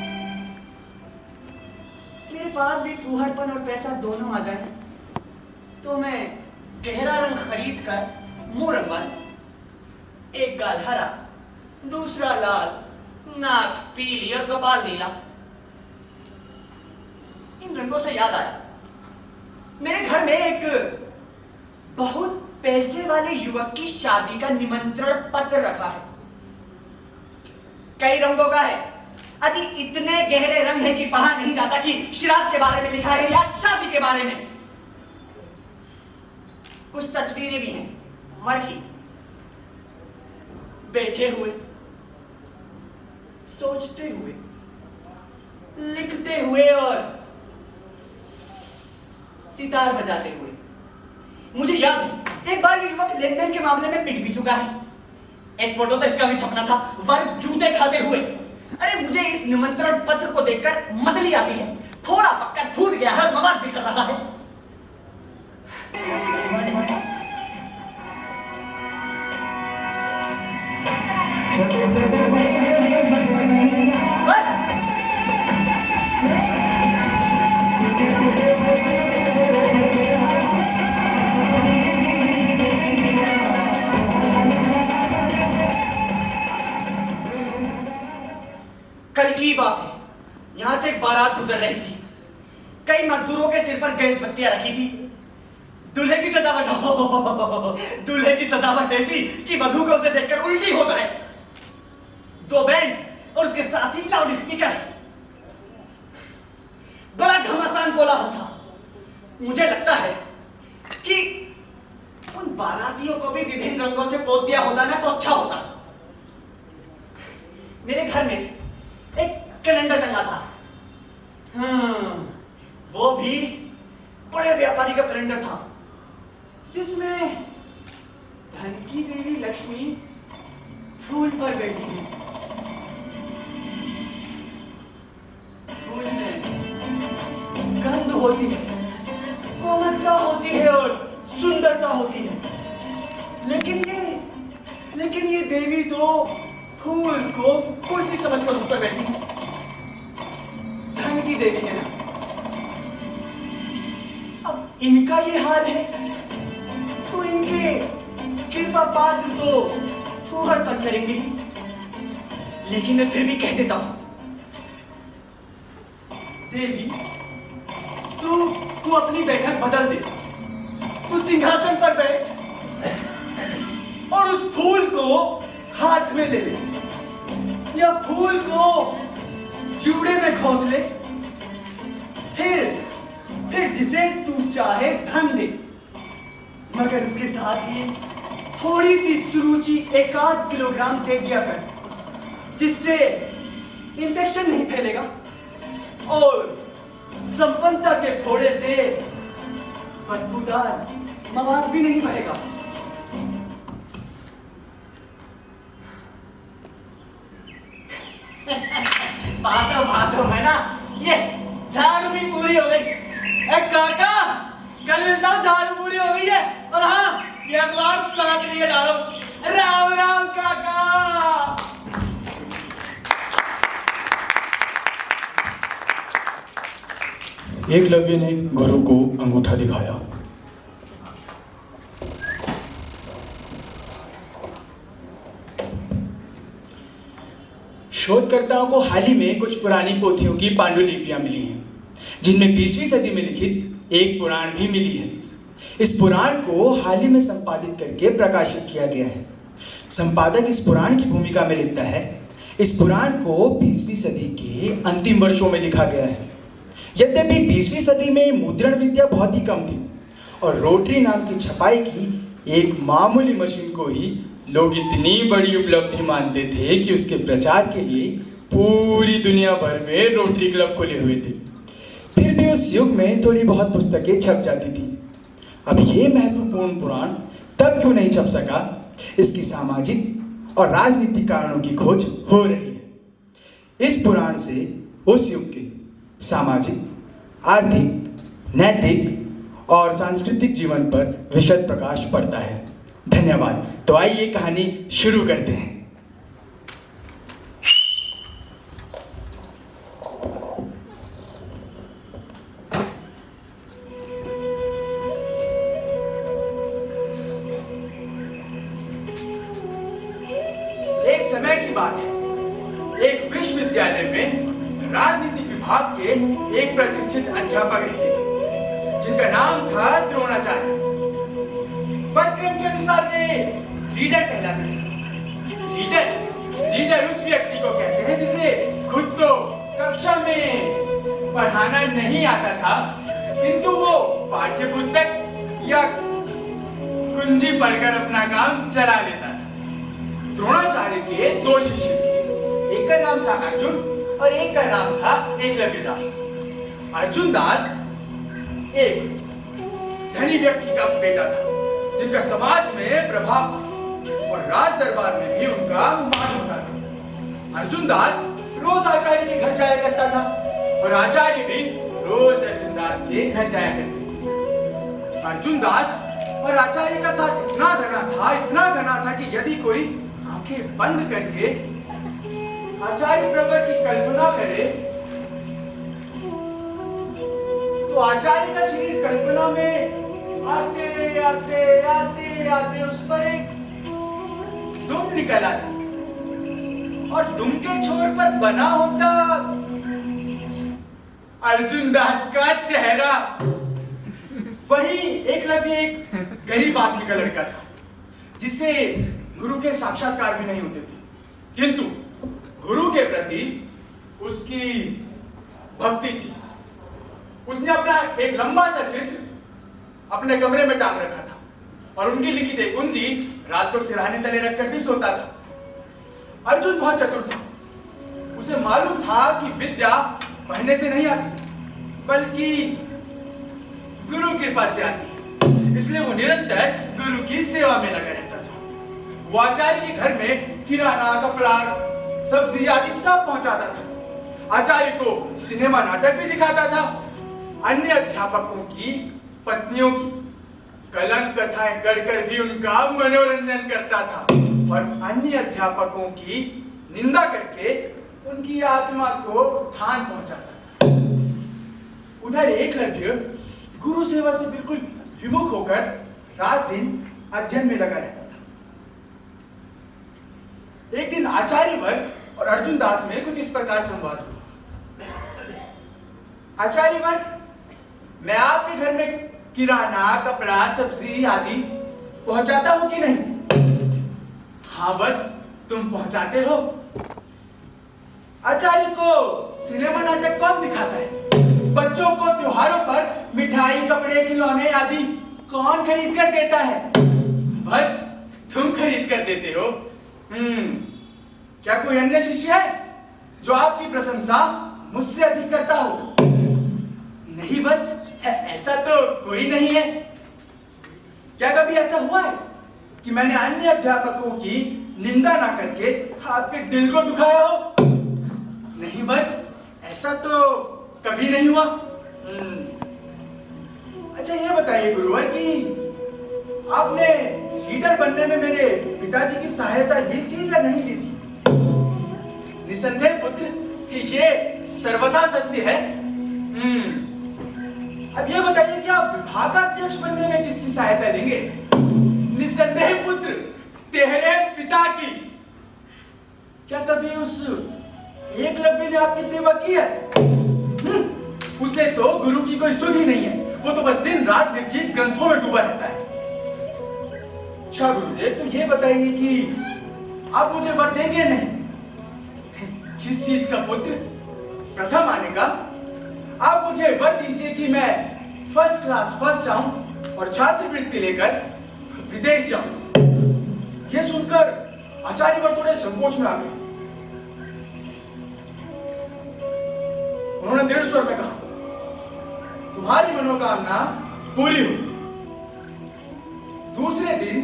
मेरे पास भी फूहड़पन और पैसा दोनों आ जाए तो मैं गहरा रंग खरीद कर मुंह रंगवा, एक गाल हरा, दूसरा लाल, नाक पीली और कपाल नीला। इन रंगों से याद आया, मेरे घर में एक बहुत पैसे वाले युवक की शादी का निमंत्रण पत्र रखा है। कई रंगों का है। अजी इतने गहरे रंग है कि पढ़ा नहीं जाता कि श्राद्ध के बारे में लिखा है या शादी के बारे में। कुछ तस्वीरें भी हैं मर की, बैठे हुए, सोचते हुए, लिखते हुए और सितार बजाते हुए। मुझे याद है एक बार ये युवक लेन देन के मामले में पिट भी चुका है। एक फोटो तो इसका भी छपना था, वर जूते खाते हुए। अरे मुझे इस निमंत्रण पत्र को देखकर मतली आती है। फोड़ा पक्का फूट गया है, मवाद बिखर रहा है। कल की बात है, यहां से एक बारात गुजर रही थी। कई मजदूरों के सिर पर गैस बत्तियां रखी थी। दूल्हे की सजावट दूल्हे की सजावट ऐसी कि वधू को उसे देखकर उल्टी हो जाए। 2 बैंड और उसके साथ ही लाउड स्पीकर। बड़ा घमासान कोलाहल था। मुझे लगता है कि उन बारातियों को भी विभिन्न रंगों से पोत दिया होता ना तो अच्छा होता। मेरे घर में एक कैलेंडर टंगा था। वो भी बड़े व्यापारी का कैलेंडर था, जिसमें धन की देवी लक्ष्मी फूल पर बैठी थी। फूल में गंध होती है, कोमलता होती है और सुंदरता होती है। लेकिन ये देवी तो फूल को कुर्सी समझकर उस पर बैठी है। धन की देवी है ना। अब इनका ये हाल है तो इनके कृपा पात्र तो फूहड़ पर करेंगे। लेकिन मैं फिर भी कह देता हूं, देवी तू अपनी बैठक बदल दे। तू सिंहासन पर बैठ और उस फूल को हाथ में ले ले, या फूल को जूड़े में खोस ले। फिर जिसे तू चाहे धन दे, मगर उसके साथ ही थोड़ी सी सुरुचि 1-8 किलोग्राम दे दिया कर, जिससे इंफेक्शन नहीं फैलेगा और संपन्नता के फोड़े से बदबूदार मवाद भी नहीं बहेगा। बातों में ना ये झाड़ू भी पूरी हो गई। काका कल मिलता हूँ, झाड़ू पूरी हो गई है। और हाँ, ये अखबार साथ लिए जा रहा हूँ। राम राम काका। एकलव्य ने गुरु को अंगूठा दिखाया। शोधकर्ताओं को हाल ही में कुछ पुरानी पोथियों की पांडुलिपियां मिली हैं, जिनमें 20वीं सदी में लिखित एक पुराण भी मिली है। इस पुराण को हाल ही में संपादित करके प्रकाशित किया गया है। संपादक इस पुराण की भूमिका में लिखता है, इस पुराण को 20वीं सदी के अंतिम वर्षों में लिखा गया है। यद्यपि 20वीं सदी में मुद्रण विद्या बहुत ही कम थी और रोटरी नाम की छपाई की एक मामूली मशीन को ही लोग इतनी बड़ी उपलब्धि मानते थे कि उसके प्रचार के लिए पूरी दुनिया भर में रोटरी क्लब खुले हुए थे। फिर भी उस युग में थोड़ी बहुत पुस्तकें छप जाती थी। अब ये महत्वपूर्ण पुराण तब क्यों नहीं छप सका, इसकी सामाजिक और राजनीतिक कारणों की खोज हो रही है। इस पुराण से उस युग के सामाजिक, आर्थिक, नैतिक और सांस्कृतिक जीवन पर विशद प्रकाश पड़ता है। धन्यवाद। तो आइए कहानी शुरू करते हैं। एक समय की बात है, एक विश्वविद्यालय में राजनीति विभाग के एक प्रतिष्ठित अध्यापक रहते थे, जिनका नाम था द्रोणाचार्य। पदक्रम के अनुसार वे रीडर कहलाते थे। रीडर लीडर उस व्यक्ति को कहते हैं जिसे खुद तो कक्षा में पढ़ाना नहीं आता था, किंतु वो पाठ्य पुस्तक या कुंजी पढ़कर अपना काम चला लेता था। द्रोणाचार्य के दो शिष्य थे, एक का नाम था अर्जुन और एक का नाम था एकलव्य दास। अर्जुन दास एक धनी व्यक्ति का बेटा था, जिनका समाज में प्रभाव और राज दरबार में भी उनका मान होता था। अर्जुन दास रोज आचार्य के घर जाया करता था और आचार्य भी रोज अर्जुन दास के घर जाया करते। अर्जुन दास और आचार्य का साथ इतना घना था कि यदि कोई आंखें बंद करके आचार्य प्रवर की कल्पना करे तो आचार्य का शरीर कल्पना में आते आते आते आते उस पर एक दुम निकल आता और दुम के छोर पर बना होता अर्जुन दास का चेहरा। वही एकलव्य एक गरीब आदमी का लड़का था, जिसे गुरु के साक्षात्कार भी नहीं होते थे, किंतु गुरु के प्रति उसकी भक्ति थी। उसने अपना एक लंबा सा चित्र अपने कमरे में टांग रखा था और उनकी लिखित एक कुंजी रात को सिरहाने तले रखकर भी सोता था। अर्जुन बहुत चतुर था, उसे मालूम था कि विद्या पढ़ने से नहीं आती बल्कि गुरु कृपा से आती है, इसलिए वो निरंतर गुरु की सेवा में लगा रहता था। वो आचार्य के घर में किराना, कपड़ा, सब्जी आदि सब पहुंचाता था। आचार्य को सिनेमा नाटक भी दिखाता था। अन्य अध्यापकों की पत्नियों की कलंक कथाएं करकर भी उनका मनोरंजन करता था और अन्य अध्यापकों की निंदा करके उनकी आत्मा को उत्थान पहुंचाता था। उधर एकलव्य गुरु सेवा से बिल्कुल विमुख होकर रात दिन अध्ययन में लगा रहता था। एक दिन आचार्यवर और अर्जुन दास में कुछ इस प्रकार संवाद हुआ। आचार्यवर, मैं आपके घर में किराना, कपड़ा, सब्जी आदि पहुंचाता हूं कि नहीं? हाँ वत्स, तुम पहुंचाते हो। आचार्य को सिनेमा नाटक कौन दिखाता है? बच्चों को त्योहारों पर मिठाई, कपड़े, खिलौने आदि कौन खरीद कर देता है? वत्स, तुम खरीद कर देते हो। क्या कोई अन्य शिष्य है जो आपकी प्रशंसा मुझसे अधिक करता हो? नहीं वत्स, ऐसा तो कोई नहीं है। क्या कभी ऐसा हुआ है कि मैंने अन्य अध्यापकों की निंदा ना करके आपके दिल को दुखाया हो? नहीं वत्स, ऐसा तो कभी नहीं हुआ। अच्छा ये बताइए गुरुवर कि आपने लीडर बनने में मेरे पिताजी की सहायता ली थी या नहीं ली थी? निसंदेह पुत्र कि ये सर्वथा सत्य है। अब ये बताइए कि आप विभागाध्यक्ष बनने में किसकी सहायता लेंगे? निसंदेह पुत्र तेरे पिता की। क्या कभी उस एकलव्य ने आपकी सेवा की है? उसे तो गुरु की कोई सुध ही नहीं है, वो तो बस दिन रात निर्जीव ग्रंथों में डूबा रहता है। अच्छा गुरुदेव, तो ये बताइए कि आप मुझे वर देंगे नहीं? किस चीज का पुत्र? प्रथम आने का। आप मुझे वर दीजिए कि मैं फर्स्ट क्लास फर्स्ट आऊं और छात्रवृत्ति लेकर विदेश जाऊं। यह सुनकर आचार्यवर थोड़े संकोच में आ गए। उन्होंने दृढ़ स्वर में कहा, तुम्हारी मनोकामना पूरी हो। दूसरे दिन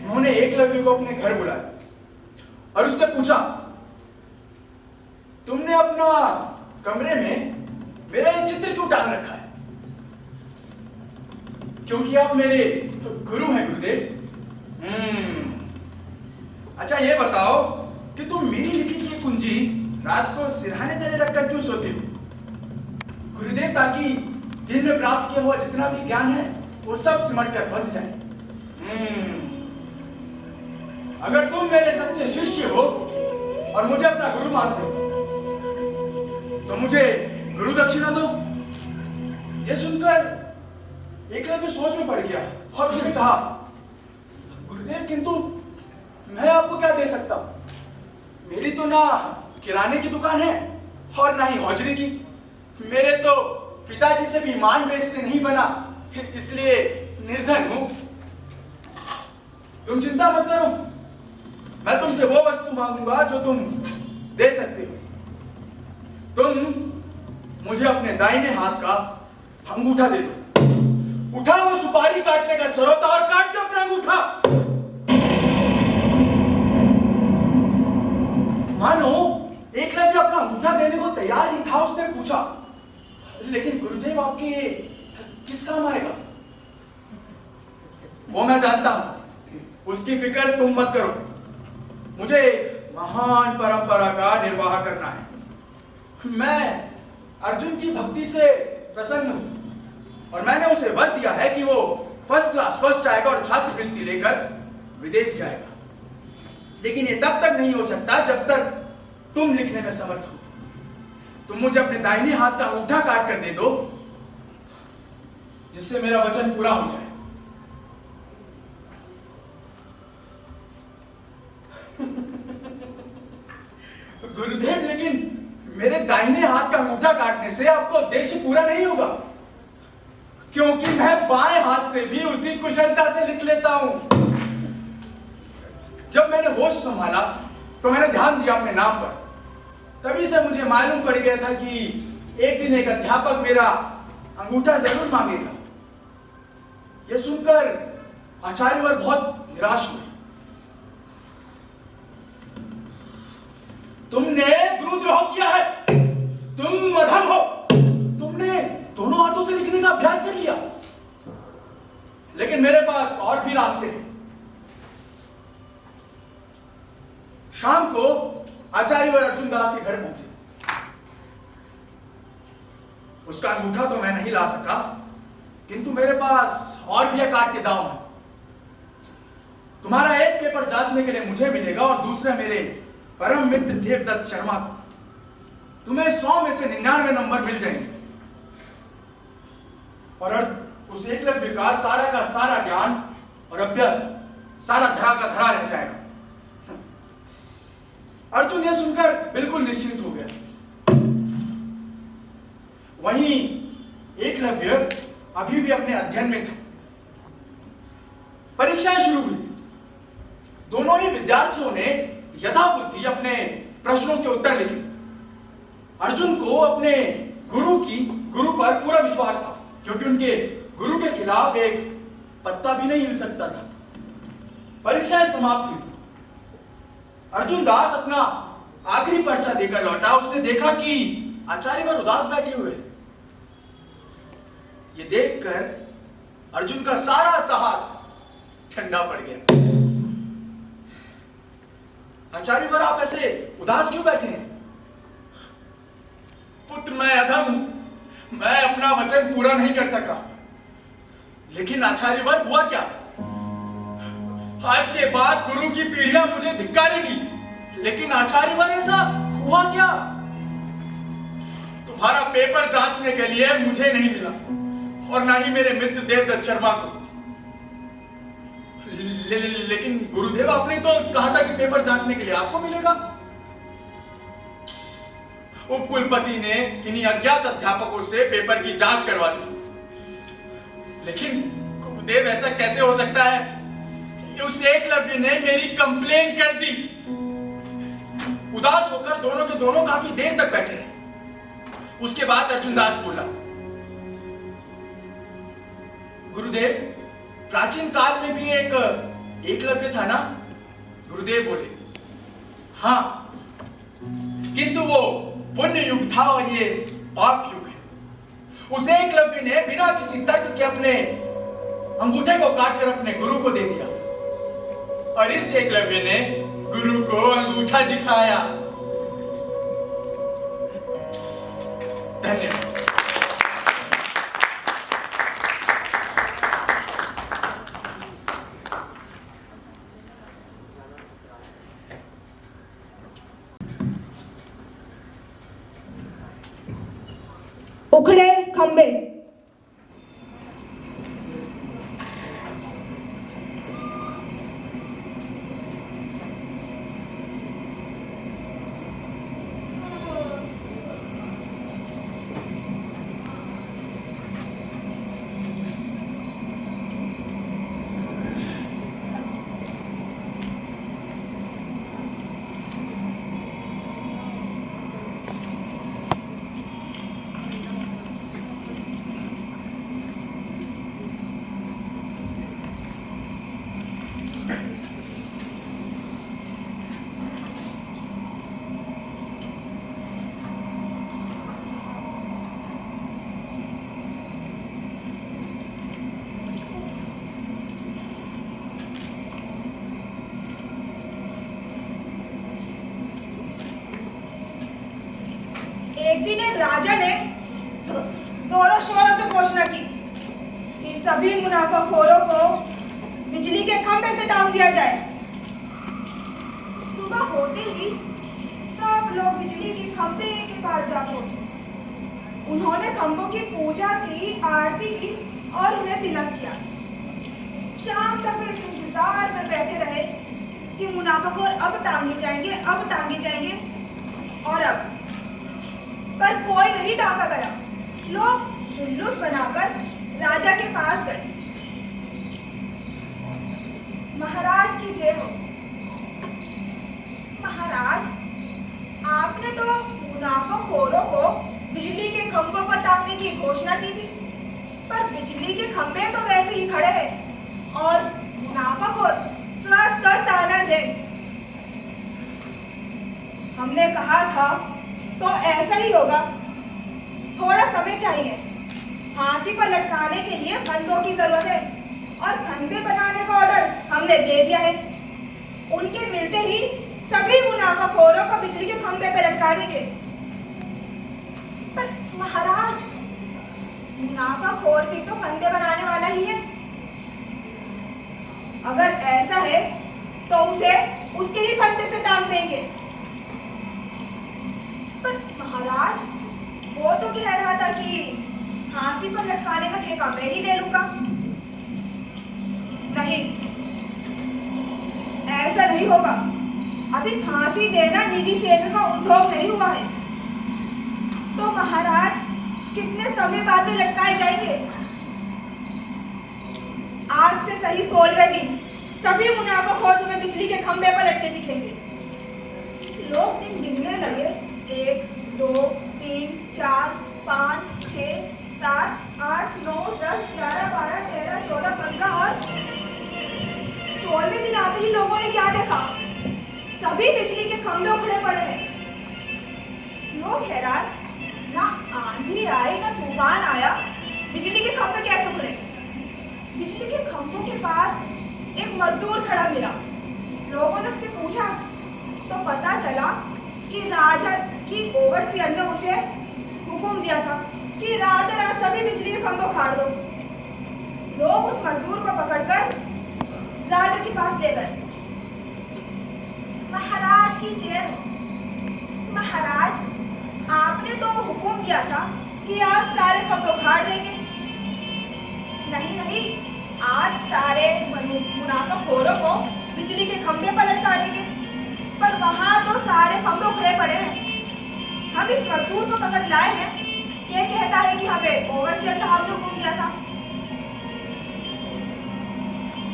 उन्होंने एकलव्य को अपने घर बुलाया और उससे पूछा, तुमने अपना कमरे में मेरा ये चित्र क्यों टांग रखा है? क्योंकि आप मेरे गुरु हैं गुरुदेव। अच्छा ये बताओ कि तुम मेरी लिखी ये कुंजी रात को सिरहाने तले रखकर क्यों सोते हो? गुरुदेव, ताकि दिन में प्राप्त किया हुआ जितना भी ज्ञान है वो सब सिमट कर बंध जाए। अगर तुम मेरे सच्चे शिष्य हो और मुझे अपना गुरु मानते हो तो मुझे गुरु दक्षिणा दो। यह सुनकर एकलव्य सोच में पड़ गया और उसने कहा, गुरुदेव किंतु मैं आपको क्या दे सकता हूँ? मेरी तो ना किराने की दुकान है और ना ही हौजरी की। मेरे तो पिताजी से भी ईमान बेचते नहीं बना, इसलिए निर्धन हूं। तुम चिंता मत करो, मैं तुमसे वो वस्तु मांगूंगा जो तुम दे सकते हो। तुम मुझे अपने दाहिने हाथ का अंगूठा दे दो। उठा वो सुपारी काटने का सरोता और काट दो अपना अंगूठा। मानो एकलव्य अपना अंगूठा देने को तैयार ही था। उसने पूछा, लेकिन गुरुदेव आपके ये किस काम आएगा? वो मैं जानता हूं, उसकी फिक्र तुम मत करो। मुझे एक महान परंपरा का निर्वाह करना है। मैं अर्जुन की भक्ति से प्रसन्न हूं और मैंने उसे वर दिया है कि वो फर्स्ट क्लास फर्स्ट आएगा और छात्रवृत्ति लेकर विदेश जाएगा। लेकिन ये तब तक नहीं हो सकता जब तक तुम लिखने में समर्थ हो। तुम मुझे अपने दाहिने हाथ का अंगूठा काट कर दे दो, जिससे मेरा वचन पूरा हो जाए। गुरुदेव, लेकिन मेरे दाहिने हाथ का अंगूठा काटने से आपका उद्देश्य पूरा नहीं होगा, क्योंकि मैं बाएं हाथ से भी उसी कुशलता से लिख लेता हूं। जब मैंने होश संभाला तो मैंने ध्यान दिया अपने नाम पर। तभी से मुझे मालूम पड़ गया था कि एक दिन एक अध्यापक मेरा अंगूठा जरूर मांगेगा। यह सुनकर आचार्यवर बहुत निराश हुए। तुमने गुरुद्रोह किया है, तुम अधम हो। तुमने दोनों हाथों से लिखने का अभ्यास कर लिया, लेकिन मेरे पास और भी रास्ते हैं। शाम को आचार्यवर अर्जुन दास के घर पहुंचे। उसका अंगूठा तो मैं नहीं ला सका, किंतु मेरे पास और भी एक काट के दांव है। तुम्हारा एक पेपर जांचने के लिए मुझे मिलेगा और दूसरा मेरे परम मित्र देवदत्त शर्मा को। तुम्हें 100 में से 99 नंबर मिल जाएंगे और उस एकलव्य का सारा ज्ञान और अभ्यास सारा धरा का धरा रह जाएगा। अर्जुन यह सुनकर बिल्कुल निश्चिंत हो गया। वहीं एकलव्य अभी भी अपने अध्ययन में था। परीक्षाएं शुरू हुई। दोनों ही विद्यार्थियों ने यथाबुद्धि अपने प्रश्नों के उत्तर लिखे। अर्जुन को अपने गुरु पर पूरा विश्वास था, क्योंकि उनके गुरु के खिलाफ एक पत्ता भी नहीं हिल सकता था। परीक्षाएं समाप्त हुई। अर्जुन दास अपना आखिरी पर्चा देकर लौटा। उसने देखा कि आचार्यवर उदास बैठे हुए। ये देखकर अर्जुन का सारा साहस ठंडा पड़ गया। आचार्यवर, आप ऐसे उदास क्यों बैठे हैं? पुत्र, मैं अधम हूं। मैं अपना वचन पूरा नहीं कर सका। लेकिन आचार्यवर, हुआ क्या? आज के बाद गुरु की पीढ़ियां मुझे धिक्कारेगी, लेकिन आचार्यवर, ऐसा हुआ क्या? तुम्हारा पेपर जांचने के लिए मुझे नहीं मिला और ना ही मेरे मित्र देवदत्त शर्मा को। लेकिन गुरुदेव, आपने तो कहा था कि पेपर जांचने के लिए आपको मिलेगा। उपकुलपति ने किन्हीं अज्ञात अध्यापकों से पेपर की जांच करवा दी। लेकिन गुरुदेव, ऐसा कैसे हो सकता है? उस एकलव्य ने मेरी कंप्लेंट कर दी। उदास होकर दोनों के दोनों काफी देर तक बैठे रहे। उसके बाद अर्जुन दास बोला, गुरुदेव, प्राचीन काल में भी एक एकलव्य था ना? गुरुदेव बोले, हाँ, किंतु वो पुण्य युग था और ये पाप युग है। उस एकलव्य ने बिना किसी तर्क के अपने अंगूठे को काटकर अपने गुरु को दे दिया और इस एकलव्य ने गुरु को अंगूठा दिखाया। धन्यवाद। उखड़े खंबे। एक दिन एक राजा ने जोरों शोरों से घोषणा की कि सभी मुनाफाखोरों को बिजली के खंभे से टांग दिया जाए। सुबह होते ही सब लोग बिजली के खंभे के पास जा पहुंचे। उन्होंने खंभों की पूजा की, आरती की और उन्हें तिलक किया। शाम तक वे इस इंतजार में बैठे रहे कि मुनाफाखोर अब टांगे जाएंगे, अब टांगे जाएंगे, और अब पर कोई नहीं टांगा गया। लोग जुलूस बनाकर राजा के पास गए। महाराज की जय हो। महाराज, आपने तो मुनाफाखोरों को बिजली के खंभों पर टांगने की घोषणा की थी, पर बिजली के खंभे तो वैसे ही खड़े हैं और मुनाफाखोर स्वस्थ और सानंद है। हमने कहा था तो ऐसा ही होगा। थोड़ा समय चाहिए। फांसी पर लटकाने के लिए फंदों की जरूरत है और फंदे बनाने का ऑर्डर हमने दे दिया है। उनके मिलते ही सभी मुनाफाखोरों को बिजली के खंभे पर लटका देंगे। पर महाराज, मुनाफाखोर भी तो फंदे बनाने वाला ही है। अगर ऐसा है तो उसे उसके ही फंदे से टांग देंगे। पर महाराज, वो तो कह रहा था कि फांसी पर लटकाने का ठेका मैं ही ले लूंगा। नहीं, ऐसा नहीं होगा। अभी फांसी देना निजी क्षेत्र का उद्योग नहीं हुआ है। तो महाराज, कितने समय बाद में लटकाए जाएंगे? आज से सही 16वें दिन सभी मुनाफाखोर तुम्हें बिजली के खंभे पर लटके दिखेंगे। लोग दिन गिनने लगे। 1, 2, 3, 4, 5, 6, 7, 8, 9, 10, 11, 12, 13, 14, 15 और 16वें दिन आते ही लोगों ने क्या देखा? सभी बिजली के खंभे उखड़े पड़े हैं। लोग हैरान, ना आंधी आई ना तूफान आया, बिजली के खंभे कैसे उखड़े? बिजली के खंभों के पास एक मजदूर खड़ा मिला। लोगों ने उससे पूछा तो पता चला कि राजा की ओवरसीयर ने उसे हुक्म दिया था कि रात रात सभी बिजली के खंभे उखाड़ दो। लोग उस मजदूर को पकड़कर राजा के पास ले गए। महाराज की जय हो। महाराज, आपने तो हुक्म दिया था कि आज सारे खंभे उखाड़ देंगे। नहीं नहीं, आज सारे मुनाफाखोरों को बिजली के खंभे पर लटका देंगे। पर वहां तो सारे खंभे उखड़े पड़े हैं। हम इस मजदूर को पकड़ लाए हैं। ये कहता है कि हमें ओवरसीयर साहब ने हुक्म दिया था।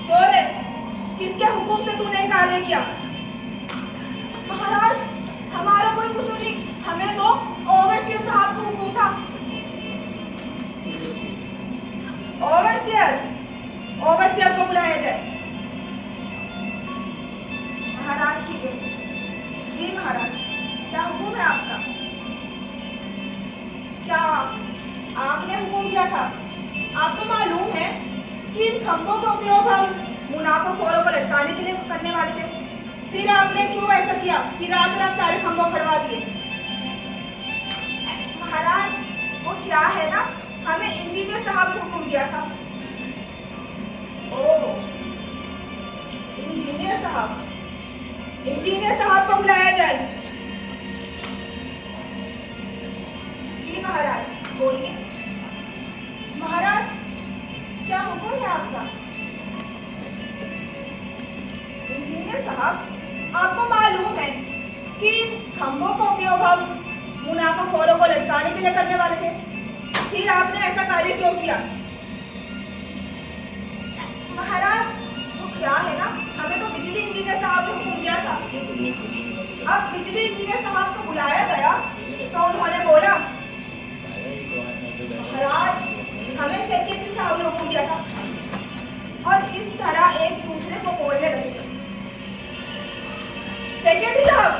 तो रे, किसके हुक्म से तूने कार्य किया? महाराज, हमारा कोई कसूर नहीं। हमें तो ओवरसीयर साहब का हुक्म था। ओवरसीयर को बुलाया जाए। महाराज की जय। जी महाराज, क्या हुक्म है आपका? क्या आपने हुक्म दिया था? आपको मालूम है कि इन खंभों का उपयोग हम मुनाफाखोरों को लटकाने के लिए करने वाले थे। फिर आपने क्यों ऐसा किया कि रात रात सारे खंभों खड़वा दिए? महाराज, वो क्या है ना, हमें इंजीनियर साहब ने हुक्म दिया था। ओह, इंजीनियर साहब। इंजीनियर साहब को बुलाया जाए। जी महाराज, बोलिए। महाराज, क्या हुक्म है आपका? इंजीनियर साहब, आपको मालूम है कि खंभों का उपयोग हम मुनाफाखोरों को लटकाने के लिए करने वाले थे। फिर आपने ऐसा कार्य क्यों किया? महाराज, वो क्या है ना, हमें तो बिजली इंजीनियर साहब ने हुक्म दिया था। अब बिजली इंजीनियर साहब को बुलाया गया तो उन्होंने बोला, महाराज, हमें सेक्रेटरी साहब ने हुक्म दिया था। और इस तरह एक दूसरे को बोलने लगे। सेक्रेटरी साहब,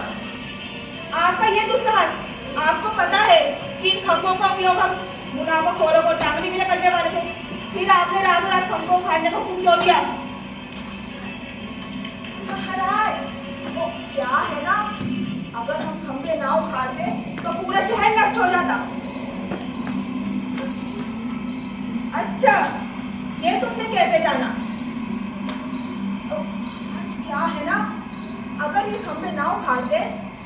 आपका ये दुस्साहस, आपको पता है कि इन खंभों का उपयोग हम मुनाफाखोरों को टांगने के लिए करने वाले थे। फिर आपने रातों रात खंभों उखाड़ने को हुक्म क्यों दिया? महाराज, वो क्या है ना, अगर हम खंभे ना उखाड़ते तो पूरा शहर नष्ट नष्ट हो जाता। अच्छा, ये तुमने कैसे जाना? आज क्या है ना, अगर ये खंभे ना उखाड़ते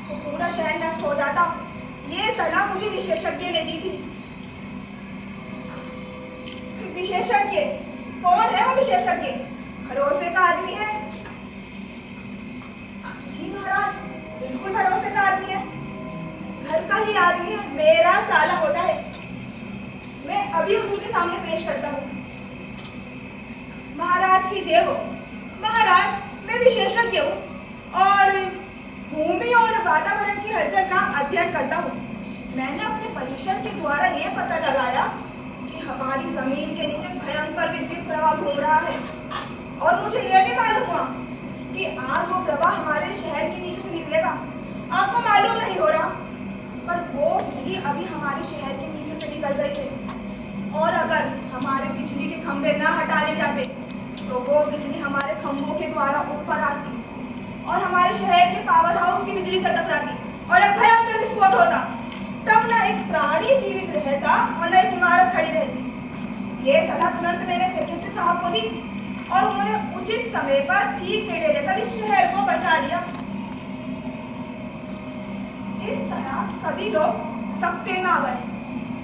तो पूरा शहर नष्ट हो जाता। ये सलाह मुझे विशेषज्ञ ने दी थी। विशेषज्ञ? कौन है वो विशेषज्ञ? भरोसे का आदमी है? जी महाराज, बिल्कुल भरोसे का आदमी है, घर का ही आदमी है, मेरा साला होता है। मैं अभी उसके सामने पेश करता हूँ। महाराज की जय हो। महाराज, मैं विशेषज्ञ हूँ और भूमि और वातावरण की हलचल का अध्ययन करता हूँ। मैंने अपने परीक्षण के द्वारा यह पता लगाया कि हमारी जमीन के नीचे भयंकर विद्युत प्रवाह घूम रहा है और मुझे यह भी मालूम हुआ कि आज वो प्रवाह हमारे शहर के नीचे से निकलेगा। आपको मालूम नहीं हो रहा, पर वो बिजली अभी हमारे शहर के नीचे से निकल गई है और अगर हमारे बिजली के खंभे ना हटा ले जाते तो वो बिजली हमारे खंभों के द्वारा ऊपर आती और हमारे शहर के पावर हाउस की बिजली से टकराती और एक भयंकर विस्फोट होता। तब न एक प्राणी जीवित रहता और न एक इमारत खड़ी रहती। ये सलाह तुरंत मैंने सेक्रेटरी साहब को दी और उन्होंने उचित समय पर ठीक निर्णय लेकर इस शहर को बचा लिया। इस तरह सभी लोग सकते ना गए।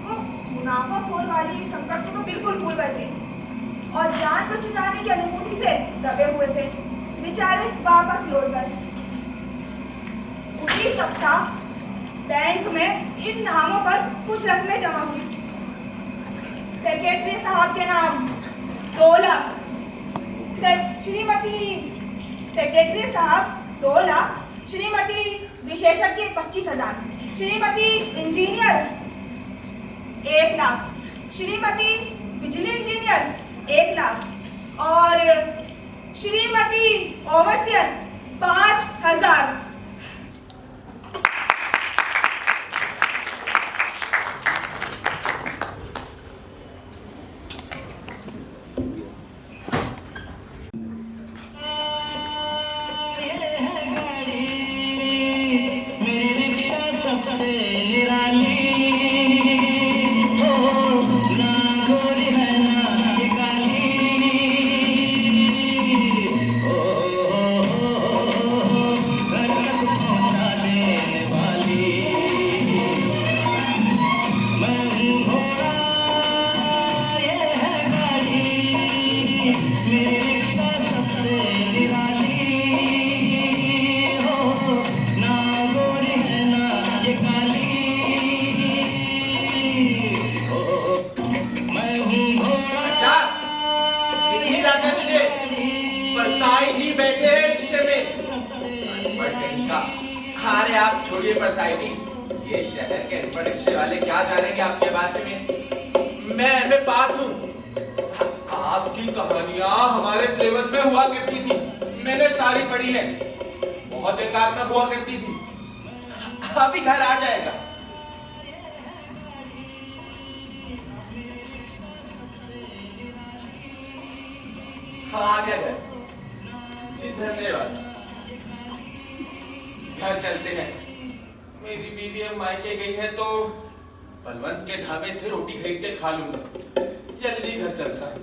वो मुनाफाखोर वाली संकट को तो बिल्कुल भूल गए थे और जान को छुटाने की अनुभूति से दबे हुए थे। बेचारे वापस लौट गए। उसी सप्ताह बैंक में इन नामों पर कुछ रकमें जमा हुई। सेक्रेटरी साहब के नाम 2 लाख, श्रीमती सेक्रेटरी साहब 2 लाख, श्रीमती विशेषज्ञ 25,000, श्रीमती इंजीनियर 1 लाख, श्रीमती बिजली इंजीनियर 1 लाख और श्रीमती ओवरसियर 5,000। अरे आप छोड़िए परसाई जी, ये शहर के अनपढ़ रिक्शे वाले क्या जानेंगे आपके बारे में। मैं एमए पास हूँ। आपकी कहानियां हमारे सिलेबस में हुआ करती थी, मैंने सारी पढ़ी है, बहुत एकात्मक हुआ करती थी। अभी घर आ जाएगा। हाँ, आ गया घर। धन्यवाद। घर चलते हैं। मेरी बीवी अब मायके गई है तो बलवंत के ढाबे से रोटी खरीद के खा लूंगा। जल्दी घर चलता है।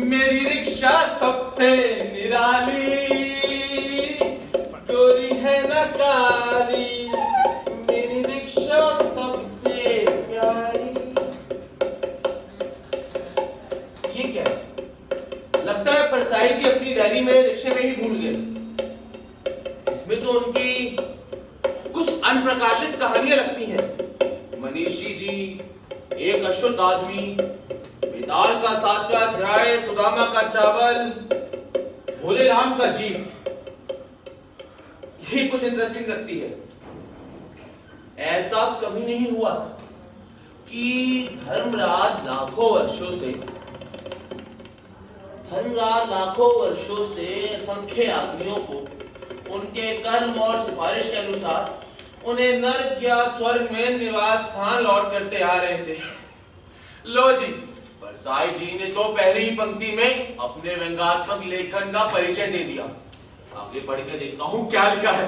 मेरी रिक्शा सबसे निराली, गोरी है न काली, मेरी रिक्शा सबसे प्यारी। ये क्या है? लगता है परसाई जी अपनी डायरी में रिक्शे में ही भूल गए। इसमें तो उनकी कुछ अनप्रकाशित कहानियां लगती हैं। मनीषी जी, एक अशुद्ध आदमी, बेताल का 7वां अध्याय, सुदामा का चावल, भोले राम का जीव, ये कुछ इंटरेस्टिंग लगती है। ऐसा कभी नहीं हुआ कि धर्मराज लाखों वर्षों से असंख्य आदमियों को उनके कर्म और सिफारिश के अनुसार उन्हें नर्क या स्वर्ग में निवास स्थान लौट करते आ रहे थे। लो जी, परसाई जी ने तो पहली ही पंक्ति में अपने व्यंग्यात्मक लेखन का परिचय दे दिया। आगे पढ़ के देखता हूं क्या लिखा है।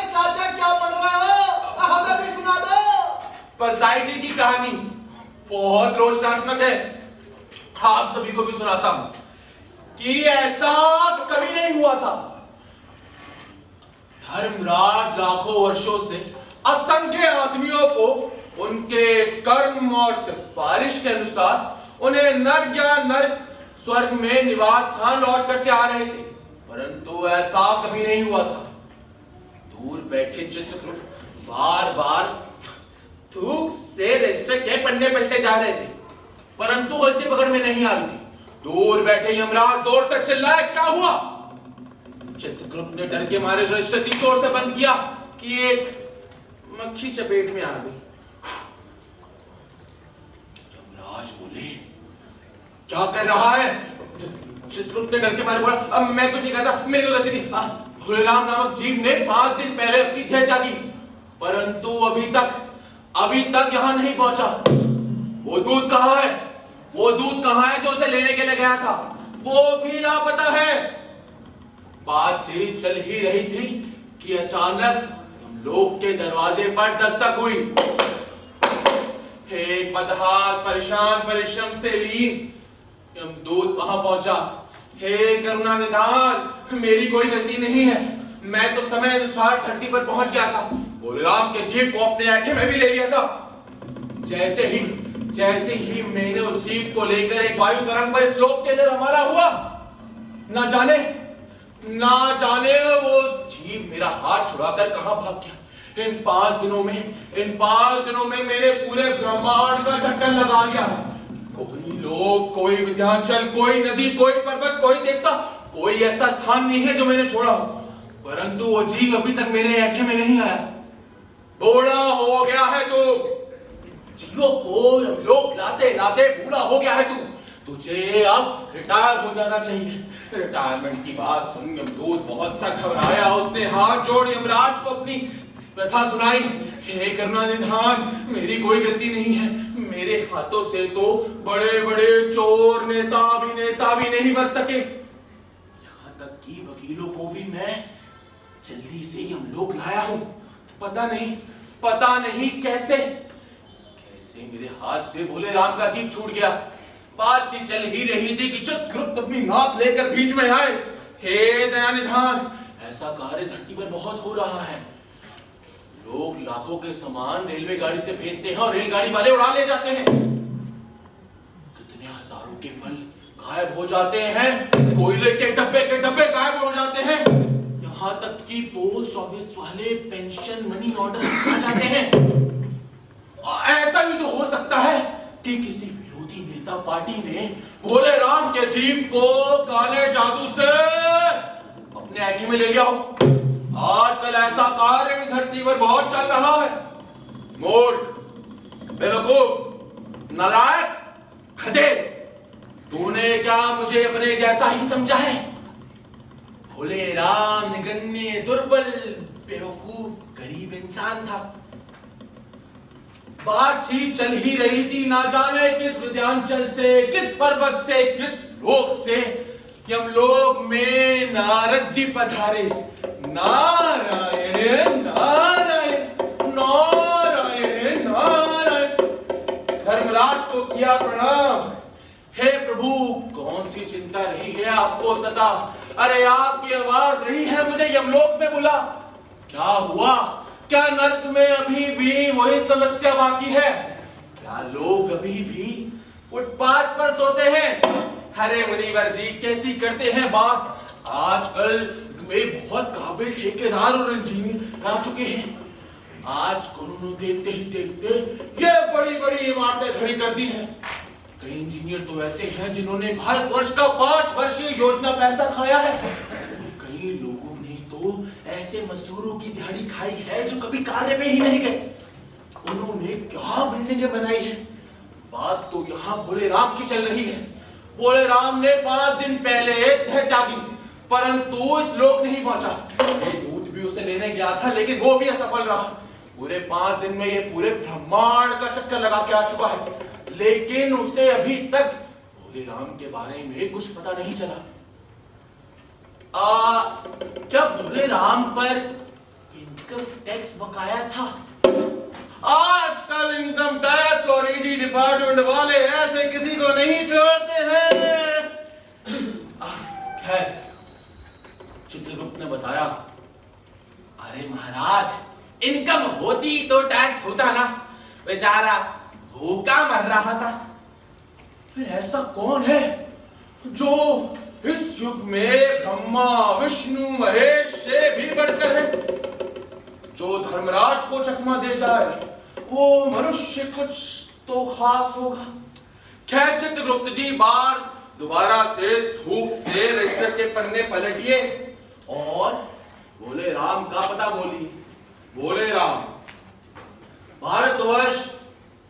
चाचा क्या पढ़ रहे हो? हमें भी सुना दो। परसाई जी की कहानी बहुत रोचनात्मक है। आप सभी को भी सुनाता हूं कि ऐसा कभी नहीं हुआ था। धर्मराज लाखों वर्षों से असंख्य आदमियों को उनके कर्म और सिफारिश के अनुसार उन्हें नर्क या नर्क स्वर्ग में निवास स्थान लौट करके आ रहे थे, परंतु ऐसा कभी नहीं हुआ था। दूर बैठे चित्रगुप्त बार बार थूक से रजिस्टर के पन्ने पलटे जा रहे थे, परंतु गलती पकड़ में नहीं आ रही थी। दूर बैठे यमराज जोर से चिल्लाए, क्या हुआ? चित्रगुप्त ने डर के मारे रजिस्टर इतनी जोर से बंद किया कि एक मक्खी चपेट में आ गई। यमराज बोले, क्या कर रहा है? चित्रगुप्त ने डर के मारे बोला, अब मैं कुछ नहीं करता, मेरी कोई गलती नहीं। भोलेराम नामक जीव ने 5 दिन पहले अपनी देह त्यागी, परंतु अभी तक यहां नहीं पहुंचा। वो दूध कहां है? वो दूध कहां है जो उसे लेने के लिए गया था? वो भी लापता है। बातचीत चल ही रही थी कि अचानक लोग के दरवाजे पर दस्तक हुई। एक बदहाल परेशान परिश्रम से लीन यमदूत वहां पहुंचा। हे करुणा निधान, मेरी कोई गलती नहीं है, मैं तो समय अनुसार धरती पर पहुंच गया था। भोलेराम के जीव को अपने ऐठे में भी ले लिया था। जैसे ही मैंने उस जीव को लेकर एक वायु तरंग पर इस लोक के लिए रवाना हुआ, ना जाने वो जीव मेरा हाथ छुड़ाकर कहां भाग गया। इन 5 दिनों में मेरे पूरे ब्रह्मांड का चक्कर लगा लिया। कोई लोक, कोई विंध्याचल, कोई नदी, कोई पर्वत, कोई देवता, कोई ऐसा स्थान नहीं है जो मैंने छोड़ा हो, परंतु वो जीव अभी तक मेरे ऐठे में नहीं आया। बूढ़ा हो गया है तू, जीवों को लोक लाते लाते बूढ़ा हो गया है तू। तुझे अब रिटायर हो जाना चाहिए। रिटायरमेंट की बात सुन यमदूत बहुत सा घबराया। उसने हाथ जोड़ यमराज को अपनी व्यथा सुनाई। हे करुणा निधान, मेरी कोई गलती नहीं है, मेरे हाथों से तो बड़े बड़े चोर नेता भी नहीं बच सके। यहाँ तक कि वकीलों को भी मैं जल्दी से यमलोक लाया हूं। पता नहीं कैसे मेरे हाथ से भोलेराम का जीव छूट गया। बातचीत चल ही रही थी कि चित्रगुप्त अपनी नाक लेकर बीच में आए। हे दयानिधान, ऐसा कार्य धरती पर बहुत हो रहा है। लोग लाखों के सामान रेलवे गाड़ी से भेजते हैं और रेलगाड़ी वाले उड़ा ले जाते हैं। कितने हजारों के फल गायब हो जाते हैं, कोयले के डब्बे गायब हो जाते हैं, यहाँ तक कि पोस्ट ऑफिस वाले पेंशन मनी ऑर्डर आ जाते हैं। ऐसा भी तो हो सकता है कि किसी विरोधी नेता पार्टी ने भोलेराम के जीव को काले जादू से अपने ऐठे में ले लिया हो। आजकल ऐसा कार्य भी धरती पर बहुत चल रहा है। मूर्ख, बेवकूफ, नालायक, गधे, तूने क्या मुझे अपने जैसा ही समझा है? भोलेराम निगन्य, दुर्बल, बेवकूफ, गरीब इंसान था। बातचीत चल ही रही थी, ना जाने किस विंध्याचल से, किस पर्वत से, किस लोक से यमलोक में नारद जी पधारे। नारायण नारायण नारायण नारायण। धर्मराज को किया प्रणाम। हे प्रभु, कौन सी चिंता रही है आपको सदा? अरे आपकी आवाज रही है मुझे यमलोक में बुला। क्या हुआ? क्या नर्क में अभी भी वही समस्या बाकी है? क्या लोग अभी भी फुटपाथ पर सोते हैं? हरे मुनिवर जी, कैसी करते हैं बात। आजकल वे बहुत काबिल ठेकेदार और इंजीनियर आ चुके हैं। आज उन्होंने देखते ही देखते ये बड़ी बड़ी इमारतें खड़ी कर दी हैं। कई इंजीनियर तो ऐसे हैं जिन्होंने भारतवर्ष का 5 वर्षीय योजना पैसा खाया है। कई लोगों ने तो ऐसे मजदूरों की दिहाड़ी खाई है जो कभी कार्य पे ही नहीं गए। उन्होंने क्या बिल्डिंगें बनाई है। बात तो यहाँ भोलेराम की चल रही है। भोलेराम ने 5 दिन पहले देह त्यागी, परंतु इस लोक नहीं पहुंचा। ये दूत भी उसे लेने गया था, लेकिन वो भी असफल रहा। पूरे 5 दिन में ये पूरे ब्रह्मांड का चक्कर लगा के आ चुका है, लेकिन उसे अभी तक भोले राम के बारे में कुछ पता नहीं चला। क्या भोले राम पर इनकम टैक्स बकाया था? आजकल इनकम टैक्स और ईडी डिपार्टमेंट वाले ऐसे किसी को नहीं छोड़ते हैं। खैर, चित्रगुप्त ने बताया, अरे महाराज, इनकम होती तो टैक्स होता ना, बेचारा भूखा मर रहा था। फिर ऐसा कौन है जो इस युग में ब्रह्मा विष्णु महेश से भी बढ़कर है, जो धर्मराज को चकमा दे जाए? वो मनुष्य कुछ तो खास होगा। खैर, चित्रगुप्त जी बार दोबारा से थूक से रजिस्टर के पन्ने पलटिए और भोले राम का पता बोलिए। भोले राम, भारतवर्ष,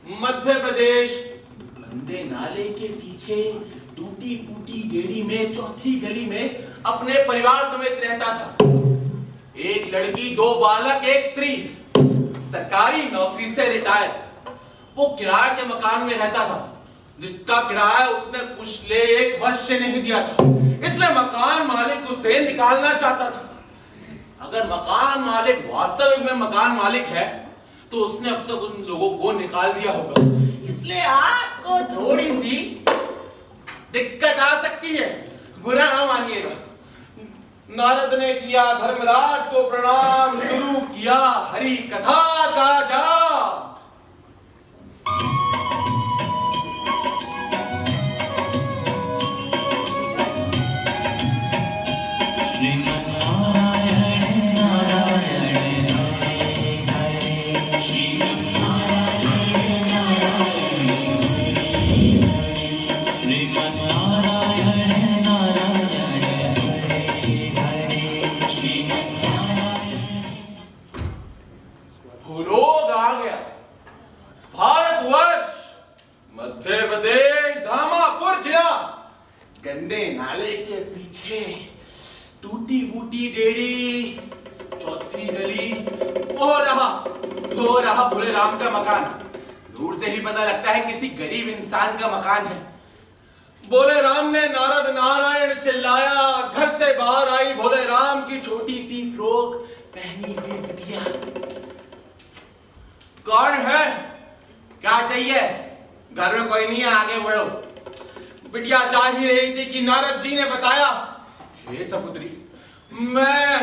मध्य प्रदेश, गंदे नाले के पीछे टूटी फूटी डेरी में चौथी गली में अपने परिवार समेत रहता था। एक लड़की, 2 बालक, 1 स्त्री, सरकारी नौकरी से रिटायर। वो किराए के मकान में रहता था, जिसका किराया उसने पिछले 1 वर्ष से नहीं दिया था, इसलिए मकान मालिक उसे निकालना चाहता था। अगर मकान मालिक वास्तविक में मकान मालिक है तो उसने अब तक उन लोगों को निकाल दिया होगा, इसलिए आपको थोड़ी सी दिक्कत आ सकती है, बुरा ना मानिएगा। नारद ने किया धर्मराज को प्रणाम, शुरू किया हरि कथा का जाप। भूलोग आ गया। भारतवर्ष, मध्य प्रदेश, धामापुर जिला, गंदे नाले के पीछे टूटी फूटी डेरी, चौथी गली, वो रहा भोले राम का मकान। दूर से ही पता लगता है किसी गरीब इंसान का मकान है। भोले राम ने नारद नारायण चिल्लाया, घर से बाहर आई भोले राम की छोटी सी फ्रॉक पहनी हुई बिटिया। कौन है? क्या चाहिए? घर में कोई नहीं है, आगे बढ़ो। बिटिया जा ही रही थी कि नारद जी ने बताया, हे सपुत्री, मैं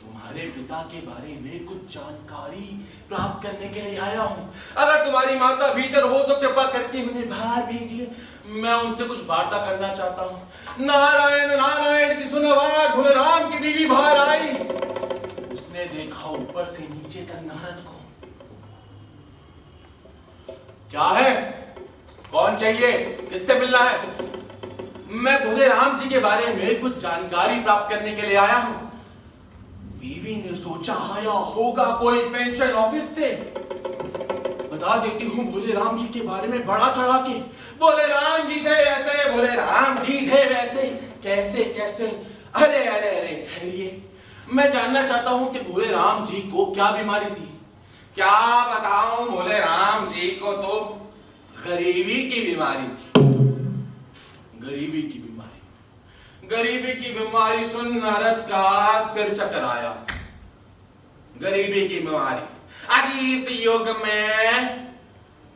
तुम्हारे पिता के बारे में कुछ जानकारी प्राप्त करने के लिए आया हूं। अगर तुम्हारी माता भीतर हो तो कृपा करके उन्हें बाहर भेजिए, मैं उनसे कुछ वार्ता करना चाहता हूं। नारायण नारायण की सुन आवाज, भोले राम की बीवी बाहर आई। उसने देखा ऊपर से नीचे तक नारद को। क्या है? कौन चाहिए? किससे मिलना है? मैं भोले राम जी के बारे में कुछ जानकारी प्राप्त करने के लिए आया हूं। बीवी ने सोचा आया होगा कोई पेंशन ऑफिस से। बता देती हूँ भोले राम जी के बारे में बड़ा चढ़ा के। भोले राम जी थे ऐसे, भोले राम जी थे वैसे। कैसे कैसे? अरे अरे अरे ठहरिए, मैं जानना चाहता हूँ कि भोले राम जी को क्या बीमारी थी। क्या बताऊं, भोले राम जी को तो गरीबी की बीमारी थी। गरीबी की बीमारी, गरीबी की बीमारी सुन नारद का सिर चक्कर आया। गरीबी की बीमारी, आज इस युग में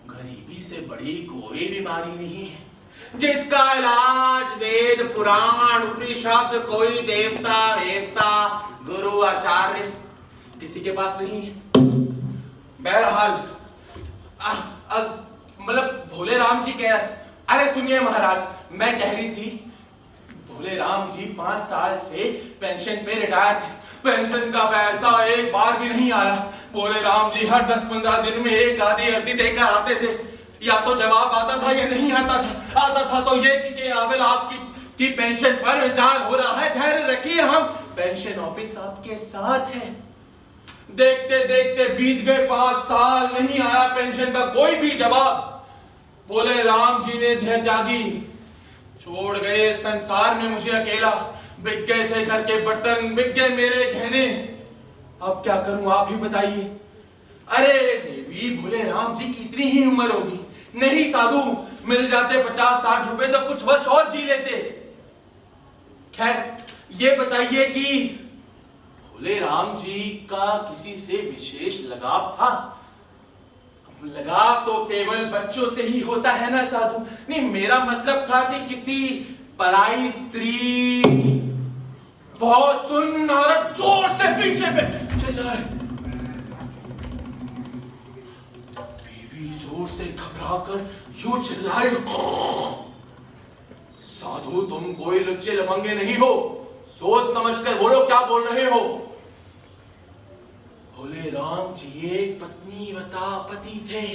गरीबी से बड़ी कोई बीमारी नहीं है, जिसका इलाज वेद पुराण उपनिषद कोई देवता वेदता गुरु आचार्य किसी के पास नहीं है। बहरहाल मतलब भोले राम जी कह, अरे सुनिए महाराज, मैं कह रही थी भोले राम जी 5 साल से पेंशन पे रिटायर थे। पेंशन का पैसा एक बार भी नहीं आया। भोले राम जी हर 10-15 दिन में एक आधी अर्जी देकर आते थे। या तो जवाब आता था या नहीं आता था। आता था तो ये कि केवल आपकी पेंशन पर विचार हो रहा है, धैर्य रखिए, हम पेंशन ऑफिस आपके साथ है। देखते देखते बीत गए 5 साल, नहीं आया पेंशन का कोई भी जवाब। भोले राम जी ने धैर्य जागी, छोड़ गए संसार में मुझे अकेला। बिक गए थे घर के बर्तन, बिक गए मेरे गहने। अब क्या करूं, आप ही बताइए। अरे देवी, भोले राम जी की इतनी ही उम्र होगी। नहीं साधु, मिल जाते 50-60 रुपए तो कुछ वर्ष और जी लेते। खैर, ये बताइए कि भोले राम जी का किसी से विशेष लगाव था? लगाव तो केवल बच्चों से ही होता है ना साधु। नहीं, मेरा मतलब था कि किसी पराई स्त्री। बहुत सुन, नारद जोर से पीछे बैठे चिल्लाए। बीवी जोर से घबराकर यूं चिल्लाए, साधु तुम कोई लुच्चे लफंगे नहीं हो, सोच समझकर बोलो क्या बोल रहे हो। भोले राम जी एक पत्नीवता पति थे।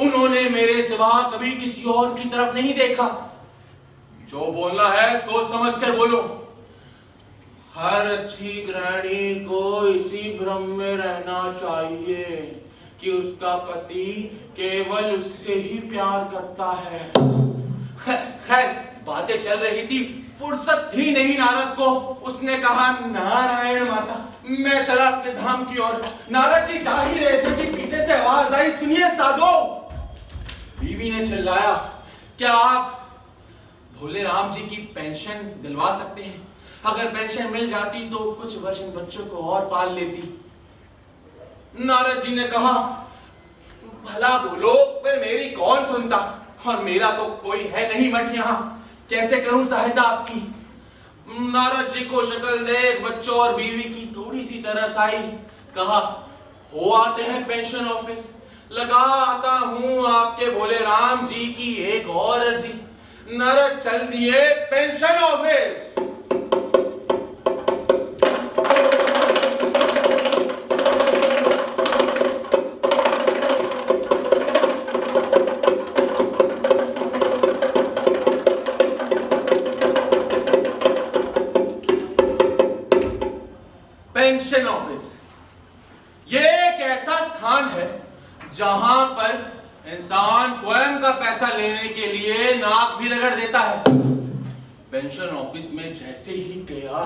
उन्होंने मेरे सिवा कभी किसी और की तरफ नहीं देखा। जो बोलना है सोच समझकर बोलो। हर अच्छी गृहिणी को इसी भ्रम में रहना चाहिए कि उसका पति केवल उससे ही प्यार करता है। खैर, बातें चल रही थी, फुर्सत ही नहीं नारद को। उसने कहा, नारायण माता, मैं चला अपने धाम की ओर। नारद जी जा ही रहे थे कि पीछे से आवाज आई, सुनिए साधो। बीवी ने चिल्लाया, क्या आप भोले राम जी की पेंशन दिलवा सकते हैं? अगर पेंशन मिल जाती तो कुछ वर्ष इन बच्चों को और पाल लेती। नारद जी ने कहा, भला बोलो, पर मेरी कौन सुनता, और मेरा तो कोई है नहीं मठ यहाँ, कैसे करूं सहायता आपकी? नारद जी को शक्ल देख बच्चों और बीवी की थोड़ी सी तरस आई। कहा, हो आते हैं पेंशन ऑफिस, लगा आता हूं आपके भोले राम जी की एक और अर्जी। नारद चल दिए पेंशन ऑफिस। पेंशन ऑफिस ये एक ऐसा स्थान है जहां पर इंसान स्वयं का पैसा लेने के लिए नाक भी रगड़ देता है। पेंशन ऑफिस में जैसे ही गया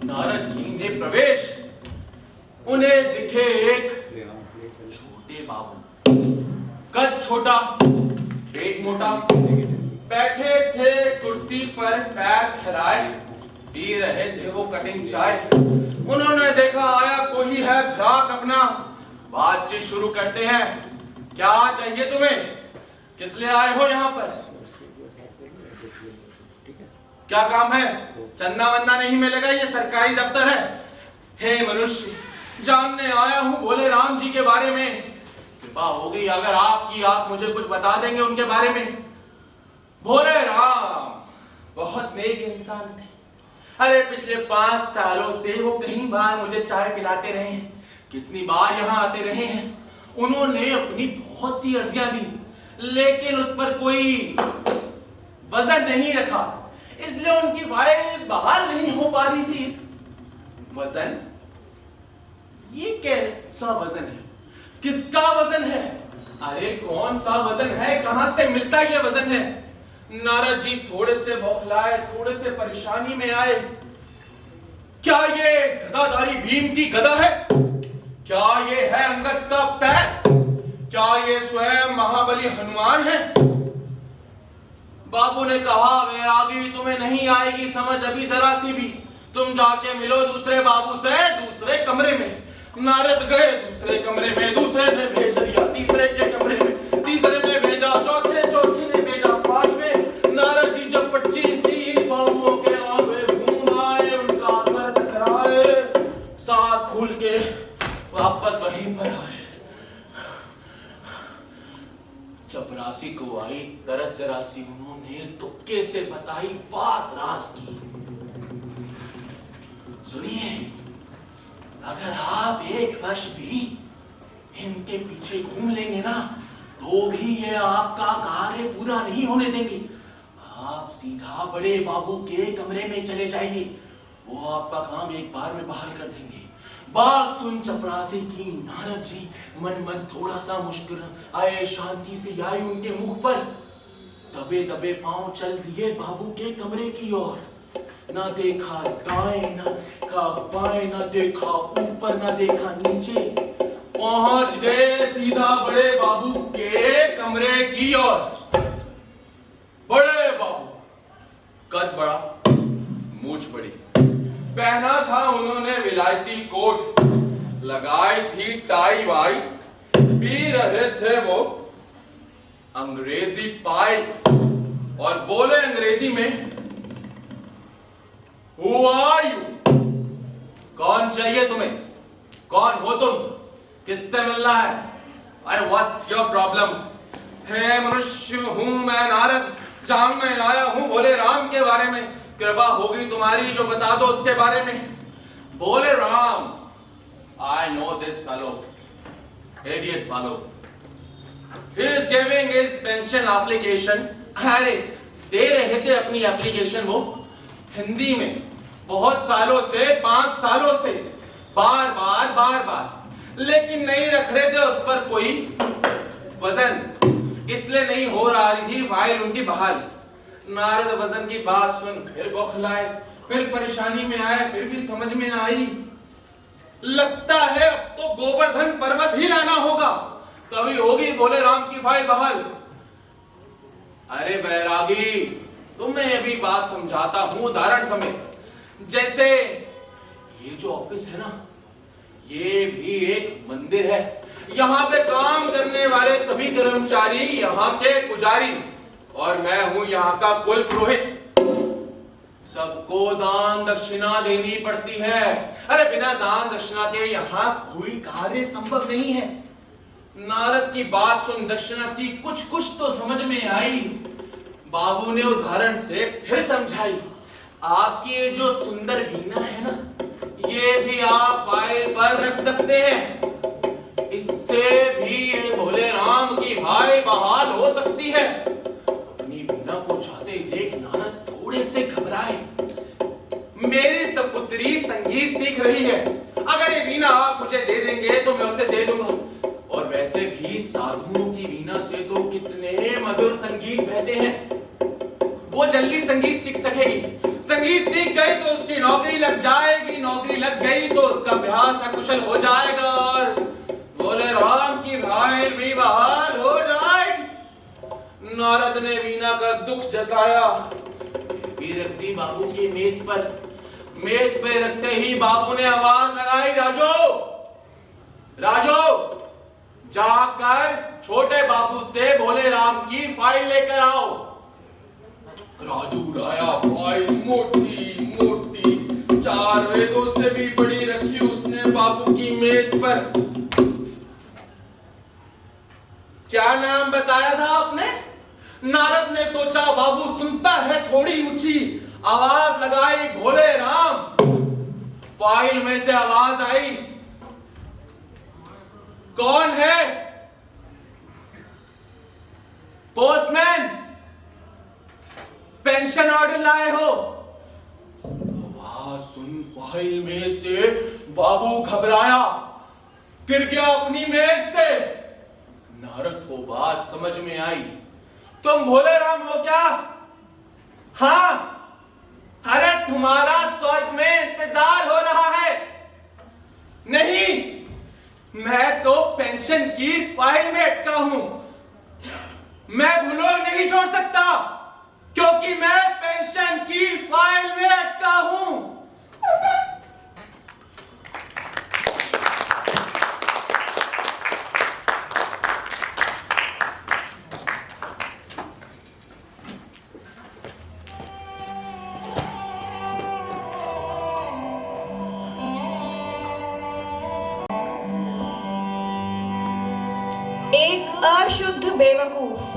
नारद जी ने प्रवेश, उन्हें दिखे एक छोटे बाबू, कद छोटा, पेट मोटा, बैठे थे कुर्सी पर पैर फैलाए, पी रहे थे वो कटिंग चाय। उन्होंने देखा आया कोई है ग्राहक अपना, बातचीत शुरू करते हैं। क्या चाहिए तुम्हें, किस लिए आए हो यहाँ पर, क्या काम है? चंदा वंदा नहीं मिलेगा, ये सरकारी दफ्तर है। हे मनुष्य, जानने आया हूँ भोले राम जी के बारे में। कृपा होगी अगर आप मुझे कुछ बता देंगे उनके बारे में। भोले राम बहुत नेक इंसान थे। अरे पिछले 5 सालों से वो कई बार मुझे चाय पिलाते रहे हैं, कितनी बार यहाँ आते रहे हैं। उन्होंने अपनी बहुत सी अर्जियां दी, लेकिन उस पर कोई वजन नहीं रखा, इसलिए उनकी फाइल बहाल नहीं हो पा रही थी। वजन? ये कैसा वजन है, किसका वजन है? अरे कौन सा वजन है, कहां से मिलता ये वजन है? नारद जी थोड़े से बौखलाए, थोड़े से परेशानी में आए। क्या ये गदाधारी भीम की गदा है? क्या ये है अंगद का पैर? क्या ये स्वयं महाबली हनुमान है? बाबू ने कहा, वैरागी तुम्हें नहीं आएगी समझ अभी जरा सी भी, तुम जाके मिलो दूसरे बाबू से दूसरे कमरे में। नारद गए दूसरे कमरे में, दूसरे ने भेज दिया तीसरे के कमरे में, तीसरे ने भेजा चौथे ने भेजा 5वें। नारद जी जब 25-30 बाबुओं के आगे घूम आए, उनका सर चकराए, सांस फूल के वापस वहीं पर आए। चपरासी को आई तरस जरा सी, उन्होंने तुक्के से बताई बात राज की। सुनिए, अगर आप 1 वर्ष भी इनके पीछे घूम लेंगे ना, तो भी ये आपका कार्य पूरा नहीं होने देंगे। आप सीधा बड़े बाबू के कमरे में चले जाइए, वो आपका काम एक बार में बहाल कर देंगे। बात सुन चपरासी की नारद जी मन थोड़ा सा मुस्कुराए, शांति से आई उनके मुख पर। दबे दबे पांव चल दिए बाबू के कमरे की ओर। ना देखा दाएं, ना देखा बाएं, ना देखा ऊपर, ना देखा नीचे। पहुंच गए सीधा बड़े बाबू के कमरे की ओर। बड़े बाबू, कद बड़ा, मूंछ बड़ी, पहना था उन्होंने विलायती कोट, लगाई थी टाई वाई, पी रहे थे वो अंग्रेजी पाइप और बोले अंग्रेजी में, Who are you? कौन चाहिए तुम्हें? कौन हो तुम? किससे मिलना है? अरे what's your problem? हे मनुष्य हूं मैं नारद, जानने आया हूं भोले राम के बारे में, कृपा होगी तुम्हारी जो बता दो उसके बारे में। बोले Ram, I know this fellow, idiot fellow. He is giving his pension application. अरे दे रहे थे अपनी एप्लीकेशन वो हिंदी में, बहुत सालों से, 5 सालों से, बार बार, लेकिन नहीं रख रहे थे उस पर कोई वजन, इसलिए नहीं हो रही थी फाइल उनकी बहाल। नारद वजन की बात सुन फिर बौखलाए, फिर परेशानी में आए, फिर भी समझ में ना आई। लगता है अब तो गोवर्धन पर्वत ही लाना होगा, तभी होगी भोले राम की फाइल बहाल। अरे बैरागी, तुम्हें अभी बात समझाता हूं उदाहरण समेत। जैसे ये जो ऑफिस है ना, ये भी एक मंदिर है। यहाँ पे काम करने वाले सभी कर्मचारी यहाँ के पुजारी, और मैं हूं यहाँ का कुल पुरोहित। सबको दान दक्षिणा देनी पड़ती है। अरे बिना दान दक्षिणा के यहाँ कोई कार्य संभव नहीं है। नारद की बात सुन दक्षिणा की कुछ तो समझ में आई। बाबू ने उदाहरण से फिर समझाई। आपकी ये जो सुंदर वीणा है ना, ये भी आप फाइल पर रख सकते हैं। इससे भी ये भोले राम की फाइल बहाल हो सकती है। अपनी वीणा को जाते देख नारद थोड़े से घबराए। मेरी सपुत्री संगीत सीख रही है, अगर ये वीणा आप मुझे दे देंगे तो मैं उसे दे दूंगा। और वैसे भी साधुओं की वीणा से तो कितने मधुर संगीत बहते हैं। वो जल्दी संगीत सीख सकेगी, संगीत सीख गई तो उसकी नौकरी लग जाएगी, नौकरी लग गई तो उसका ब्याह सकुशल हो जाएगा और भोले राम की फाइल भी बहाल हो जाएगी। नारद ने वीणा का दुख जताया, रख दी बाबू की मेज पर। मेज पे रखते ही बाबू ने आवाज लगाई, राजो राजो, जाकर छोटे बाबू से भोले राम की फाइल लेकर आओ। राजू लाया फाइल, मोटी मोटी, 4 वेदों से भी बड़ी रखी उसने बाबू की मेज पर। क्या नाम बताया था आपने? नारद ने सोचा बाबू सुनता है थोड़ी ऊंची, आवाज लगाई, भोले राम। फाइल में से आवाज आई, कौन है? पोस्टमैन, पेंशन ऑर्डर लाए हो? आवाज सुन फाइल में से बाबू घबराया, गिर गया अपनी मेज से। नारद को बात समझ में आई, तुम भोले राम हो क्या? हाँ, अरे तुम्हारा स्वर्ग में इंतजार हो रहा है। नहीं, मैं तो पेंशन की फाइल में अटका हूं। मैं भूलोग नहीं छोड़ सकता, क्योंकि मैं पेंशन की फाइल में अटका हूं। एक अशुद्ध बेवकूफ।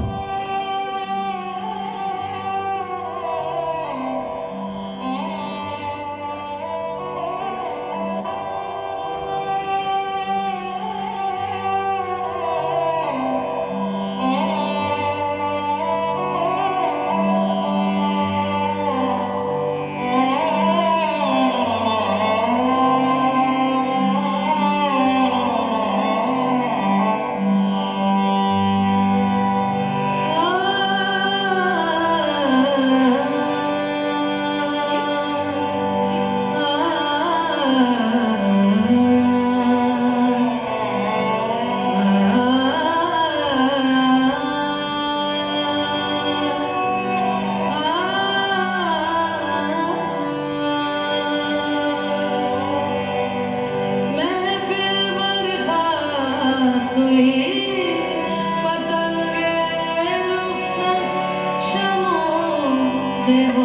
से हो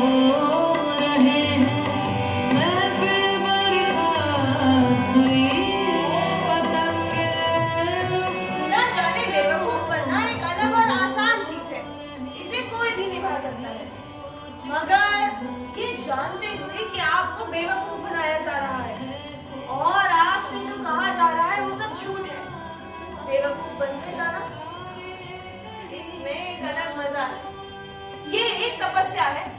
रहे हैं महफिल बर्खास्त हुई पतंगे रुख से ना जाने बेवकूफ बनना एक अलग और आसान चीज है, इसे कोई भी निभा सकता है, मगर ये जानते हुए कि आपको बेवकूफ बनाया जा रहा है और आपसे जो कहा जा रहा है वो सब झूठ है, बेवकूफ बनते जाना, इसमें एक अलग मजा है। ये एक तपस्या है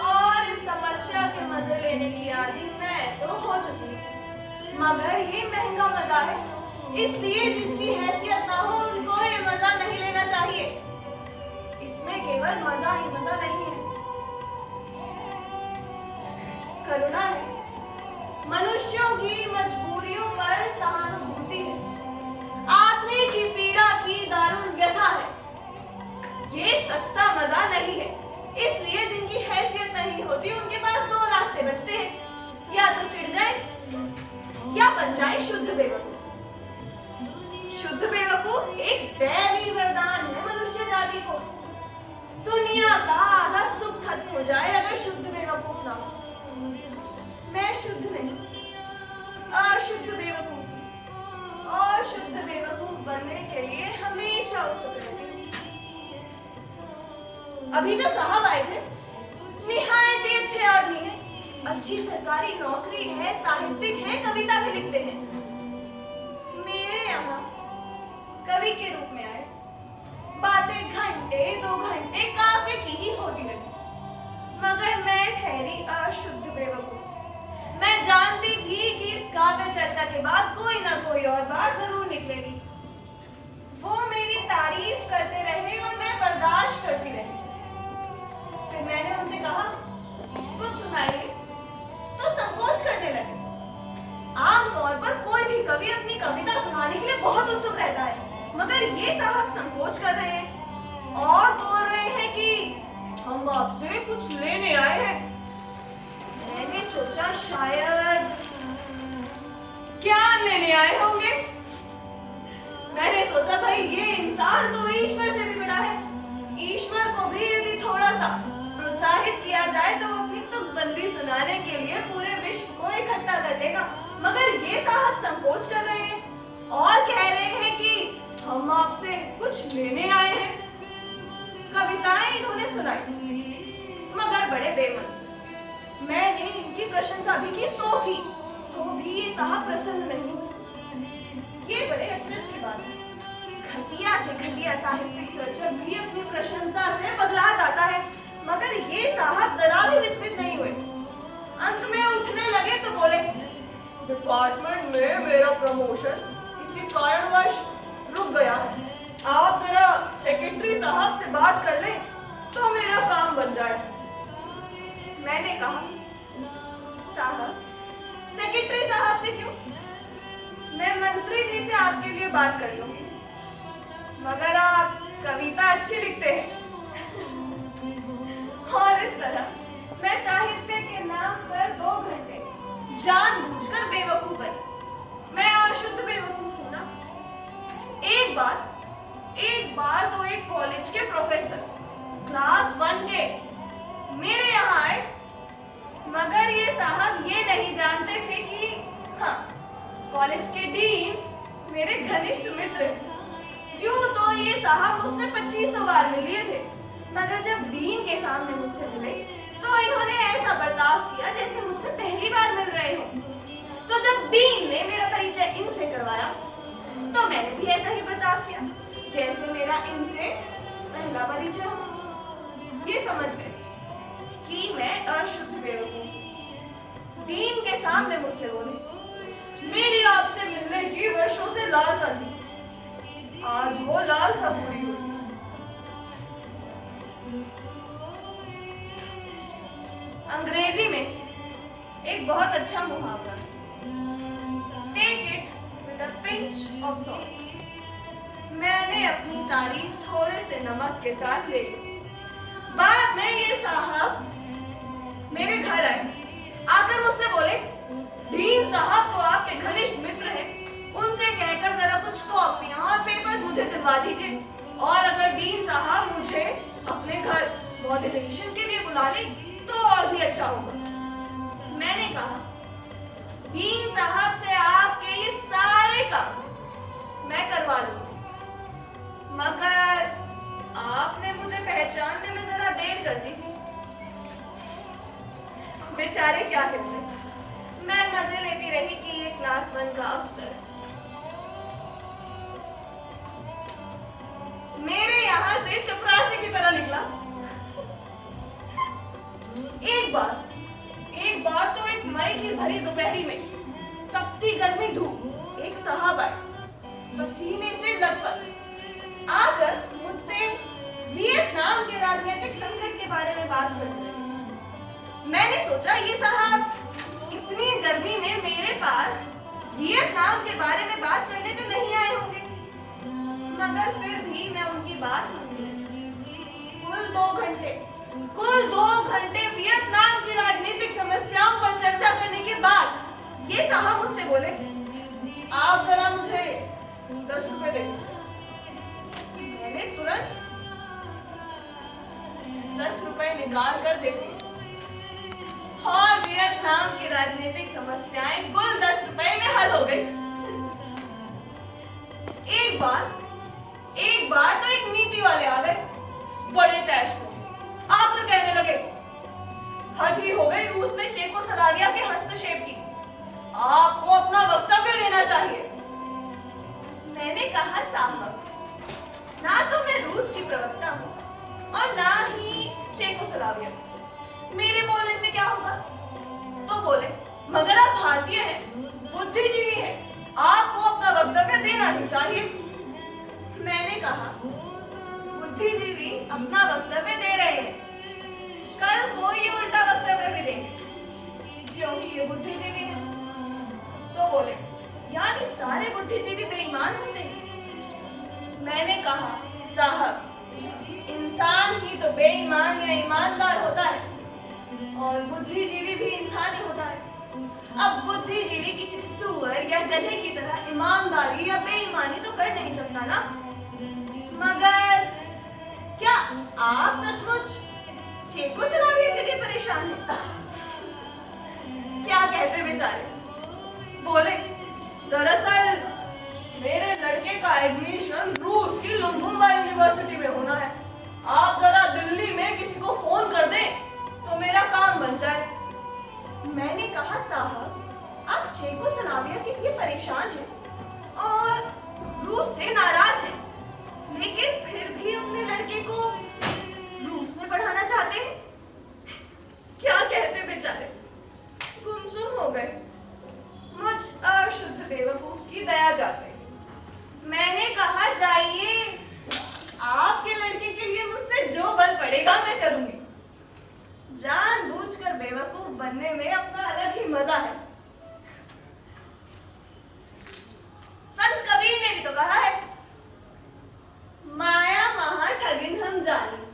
और इस तपस्या के मजे लेने की आदि मैं तो हो चुकी हूँ, मगर ये महंगा मजा है, इसलिए जिसकी हैसियत ना हो उनको ये मजा नहीं लेना चाहिए। इसमें केवल मजा ही मजा नहीं है, करुणा है, मनुष्यों की मजबूरियों पर सहानुभूति है, आदमी की पीड़ा की दारुण व्यथा है। ये सस्ता मजा नहीं है, इसलिए जिनकी हैसियत नहीं होती उनके पास दो रास्ते बचते हैं, या तो चिढ़ जाए या बन जाए शुद्ध बेवकूफ। शुद्ध बेवकूफ एक दैवी वरदान है मनुष्य जाति को। दुनिया का आधा सुख खत्म हो जाए अगर शुद्ध बेवकूफ ना हो। मैं शुद्ध नहीं, अशुद्ध बेवकूफ, और शुद्ध बेवकूफ बनने के लिए हमेशा उत्सुक रहती हूँ। अभी जो साहब आए थे निहायत ही अच्छे आदमी है, अच्छी सरकारी नौकरी है, साहित्यिक है, कविता भी लिखते हैं। मेरे यहाँ कवि के रूप में आए, बातें घंटे 2 घंटे काव्य की ही होती रही, मगर मैं ठहरी अशुद्ध बेवकूफ। मैं जानती थी कि इस काव्य चर्चा के बाद कोई ना कोई और बात जरूर निकलेगी। वो मेरी तारीफ करते रहे और मैं बर्दाश्त करती रही। फिर मैंने उनसे कहा, कुछ सुनाइए, तो संकोच करने लगे। आमतौर पर कोई भी कवि अपनी कविता सुनाने के लिए बहुत उत्सुक रहता है, मगर ये साहब संकोच कर रहे हैं और बोल रहे हैं कि हम आपसे कुछ लेने आए हैं। मैंने सोचा शायद क्या लेने आए होंगे। मैंने सोचा भाई ये इंसान तो ईश्वर से भी बड़ा है, ईश्वर को भी यदि थोड़ा सा प्रोत्साहित किया जाए तो वो अपनी तुकबंदी सुनाने के लिए पूरे विश्व को इकट्ठा कर देगा। मगर ये साहब संकोच कर रहे हैं और कह रहे हैं कि हम आपसे कुछ लेने आए हैं। कविताएं इन्होंने सुनाई, मगर बड़े बेमन से। मैंने इनकी प्रशंसा भी की तो भी ये साहब प्रसन्न नहीं। ये बड़े अचरज की बात है, घटिया से घटिया साहित्यिक सर्जक भी अपनी प्रशंसा से बदला जाता है, मगर ये साहब जरा भी विचलित नहीं हुए। अंत में उठने लगे तो बोले, डिपार्टमेंट में मेरा प्रमोशन किसी कारणवश रुक गया है, आप जरा सेक्रेटरी साहब से बात कर लें तो मेरा काम बन जाए। मैंने कहा, साहब सेक्रेटरी साहब से क्यों, मैं मंत्री जी से आपके लिए बात कर लूंगी, मगर आप कविता अच्छी लिखते हैं। और इस तरह मैं साहित्य के नाम पर 2 घंटे जानबूझकर बेवकूफ बनी। मैं अशुद्ध बेवकूफ हूं ना। एक बार तो एक कॉलेज के प्रोफेसर क्लास 1 के मेरे यहाँ आए, मगर ये साहब ये नहीं जानते थे कि हाँ, कॉलेज के डीन मेरे घनिष्ठ मित्र हैं। यूं तो ये साहब मुझसे 2500 बार मिल लिए थे, मगर जब डीन के सामने मुझसे मिले तो इन्होंने ऐसा बर्ताव किया जैसे मुझसे पहली बार मिल रहे हो। तो जब डीन ने मेरा परिचय इनसे करवाया तो मैंने भी ऐसा ही बर्ताव किया जैसे मेरा इनसे पहला परिचय हो। ये समझ गए कि मैं अशुद्ध बेवकूफ। डीन के सामने मुझसे बोले, मेरी आपसे मिलने की वर्षों से लालसा थी, आज वो लालसा पूरी हुई। अंग्रेजी में एक बहुत अच्छा मुहावरा है, take it with a pinch of salt. मैंने अपनी तारीफ थोड़े से नमक के साथ ले ली। बाद में ये साहब मेरे घर आए, आकर मुझसे बोले, डीन साहब तो आपके घनिष्ठ मित्र हैं, उनसे कहकर जरा कुछ कॉपियां और पेपर्स मुझे दिलवा दीजिए, और अगर डीन साहब मुझे अपने घर मॉडरेशन के लिए बुला ले तो और भी अच्छा होगा। मैंने कहा डीन साहब से आपके ये सारे काम मैं करवा लूंगी, मगर आपने मुझे पहचानने में जरा देर कर दी थी। बेचारे क्या कहते, मैं मजे लेती रही कि ये क्लास 1 का अफसर मेरे यहाँ से चपरासी की तरह निकला। एक बार तो एक मई की भरी दोपहरी में तपती गर्मी धूप एक साहब आए, पसीने से लथपथ आकर मुझसे वियतनाम के राजनीतिक संकट के बारे में बात करने लगे। मैंने सोचा ये साहब इतनी गर्मी में मेरे पास वियतनाम के बारे में बात करने तो नहीं आए होंगे, मगर फिर भी मैं उनकी बात सुन ली। कुल 2 घंटे वियतनाम की राजनीतिक समस्याओं पर चर्चा करने के बाद ये साहब मुझसे बोले, आप जरा मुझे 10 रुपए दे दीजिए। मैंने तुरंत 10 रुपए निकाल कर दे दिए और वियतनाम की राजनीतिक समस्याएं कुल 10 रुपए में हल हो गई। एक बार तो एक नीति वाले आ गए, बड़े तैश में आकर कहने लगे, हद ही हो गई रूस में चेकोस्लोवाकिया के हस्तक्षेप की, आपको अपना वक्तव्य देना चाहिए। मैंने कहा साहब, ना तो मैं रूस की प्रवक्ता हूँ और ना ही चेकोस्लोवाकिया, मेरे बोलने से क्या होगा? तो बोले, मगर आप भारतीय हैं, बुद्धिजीवी हैं, आपको अपना वक्तव्य देना ही चाहिए। मैंने कहा बुद्धिजीवी अपना वक्तव्य दे रहे हैं, कल को ये उल्टा वक्तव्य भी देंगे क्योंकि ये बुद्धिजीवी हैं। तो बोले, यानी सारे बुद्धिजीवी बेईमान होते हैं? मैंने कहा साहब, इंसान ही तो बेईमान या ईमानदार होता है और बुद्धिजीवी भी इंसान ही होता है। अब बुद्धिजीवी किसी सुअर या गधे की तरह ईमानदारी या बेईमानी तो कर नहीं सकता ना, मगर क्या आप सचमुच चेकोस्लोवाकिया के लिए परेशान हैं? क्या कहते बेचारे? बोले, दरअसल मेरे लड़के का एडमिशन रूस की लुम्बुम्बा यूनिवर्सिटी में होना है, आप जरा दिल्ली में किसी को फोन कर दें तो मेरा काम बन जाए। मैंने कहा साहब, आप चेकोस्लोवाकिया के लिए परेशान हैं और रूस से नाराज हैं, लेकिन फिर भी अपने लड़के को रूस में पढ़ाना चाहते हैं। क्या कहते बेचारे, गुमसुम हो गए, मुझ अशुद्ध बेवकूफ की दया जाते। मैंने कहा जाइए, आपके लड़के के लिए मुझसे जो बल पड़ेगा मैं करूंगी। जानबूझकर बेवकूफ बनने में अपना अलग ही मजा है। संत कबीर ने भी तो कहा है, माया महा ठगिन हम जानी।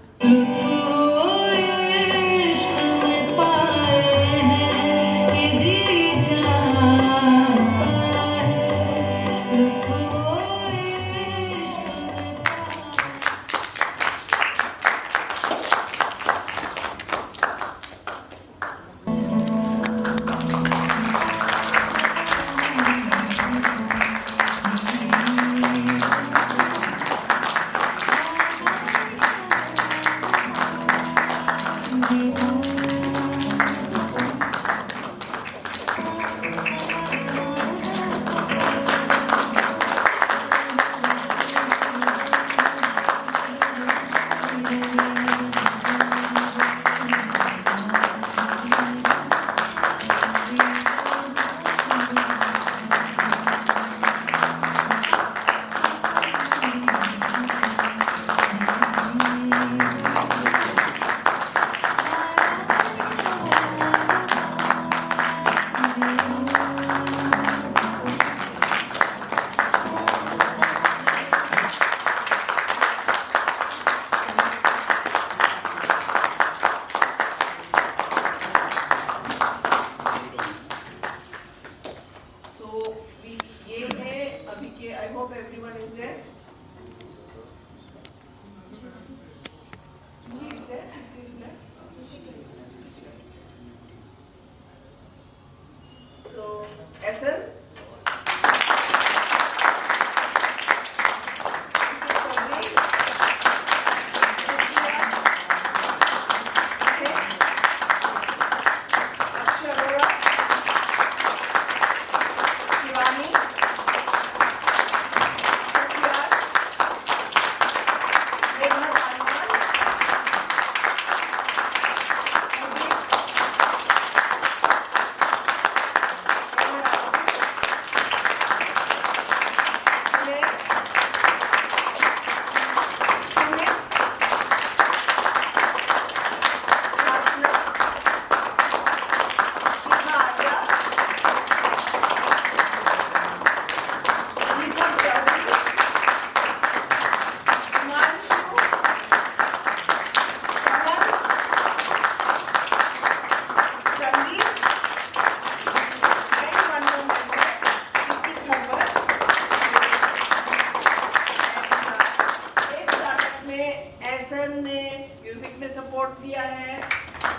किया है,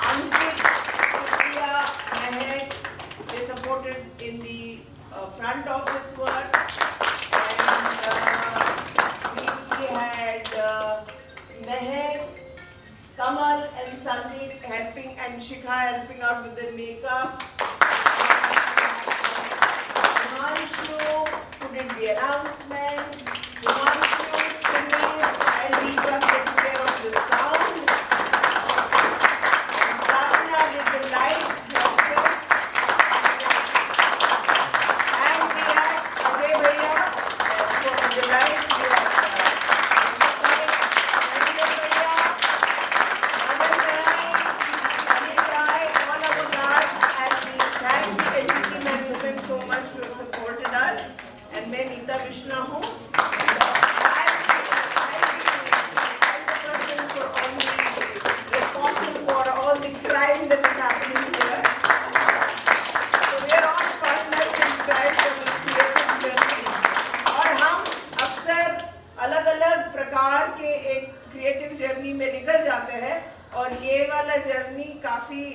अंकित, सुप्रिया, महक, they supported in the front office work, and we had Mahek, Kamal and Sandeep helping, and Shikha helping out with the makeup. Himanshu who did the announcement. Himanshu, Sunil and Rita took care of the sound. Ratna did the lights, herself. And we had Ajay Bhaiya for the lights. We had Sanjay Bhaiya, Madan Rai, Anil Rai, all our guards, and we thank the NGT management so much who have supported us. And मैं नीता कृष्णा हूँ. Responsible for all the crime that is happening here. So we are all partners in crime for this creative journey. और हम अक्सर अलग-अलग प्रकार के एक creative journey में निकल जाते हैं और ये वाला journey काफी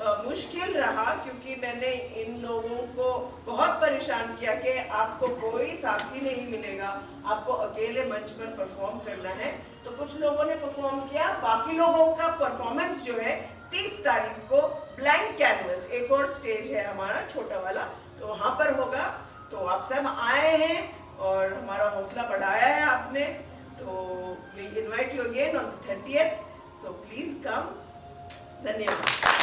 मुश्किल रहा क्योंकि मैंने इन लोगों को बहुत परेशान किया कि आपको कोई साथी नहीं मिलेगा, आपको अकेले मंच पर परफॉर्म करना है. तो कुछ लोगों ने परफॉर्म किया, बाकी लोगों का परफॉर्मेंस जो है 30 तारीख को ब्लैंक कैनवस, एक और स्टेज है हमारा छोटा वाला, तो वहां पर होगा. तो आप सब आए हैं और हमारा हौसला बढ़ाया है आपने, तो we invite you again on 30th, so please come. धन्यवाद.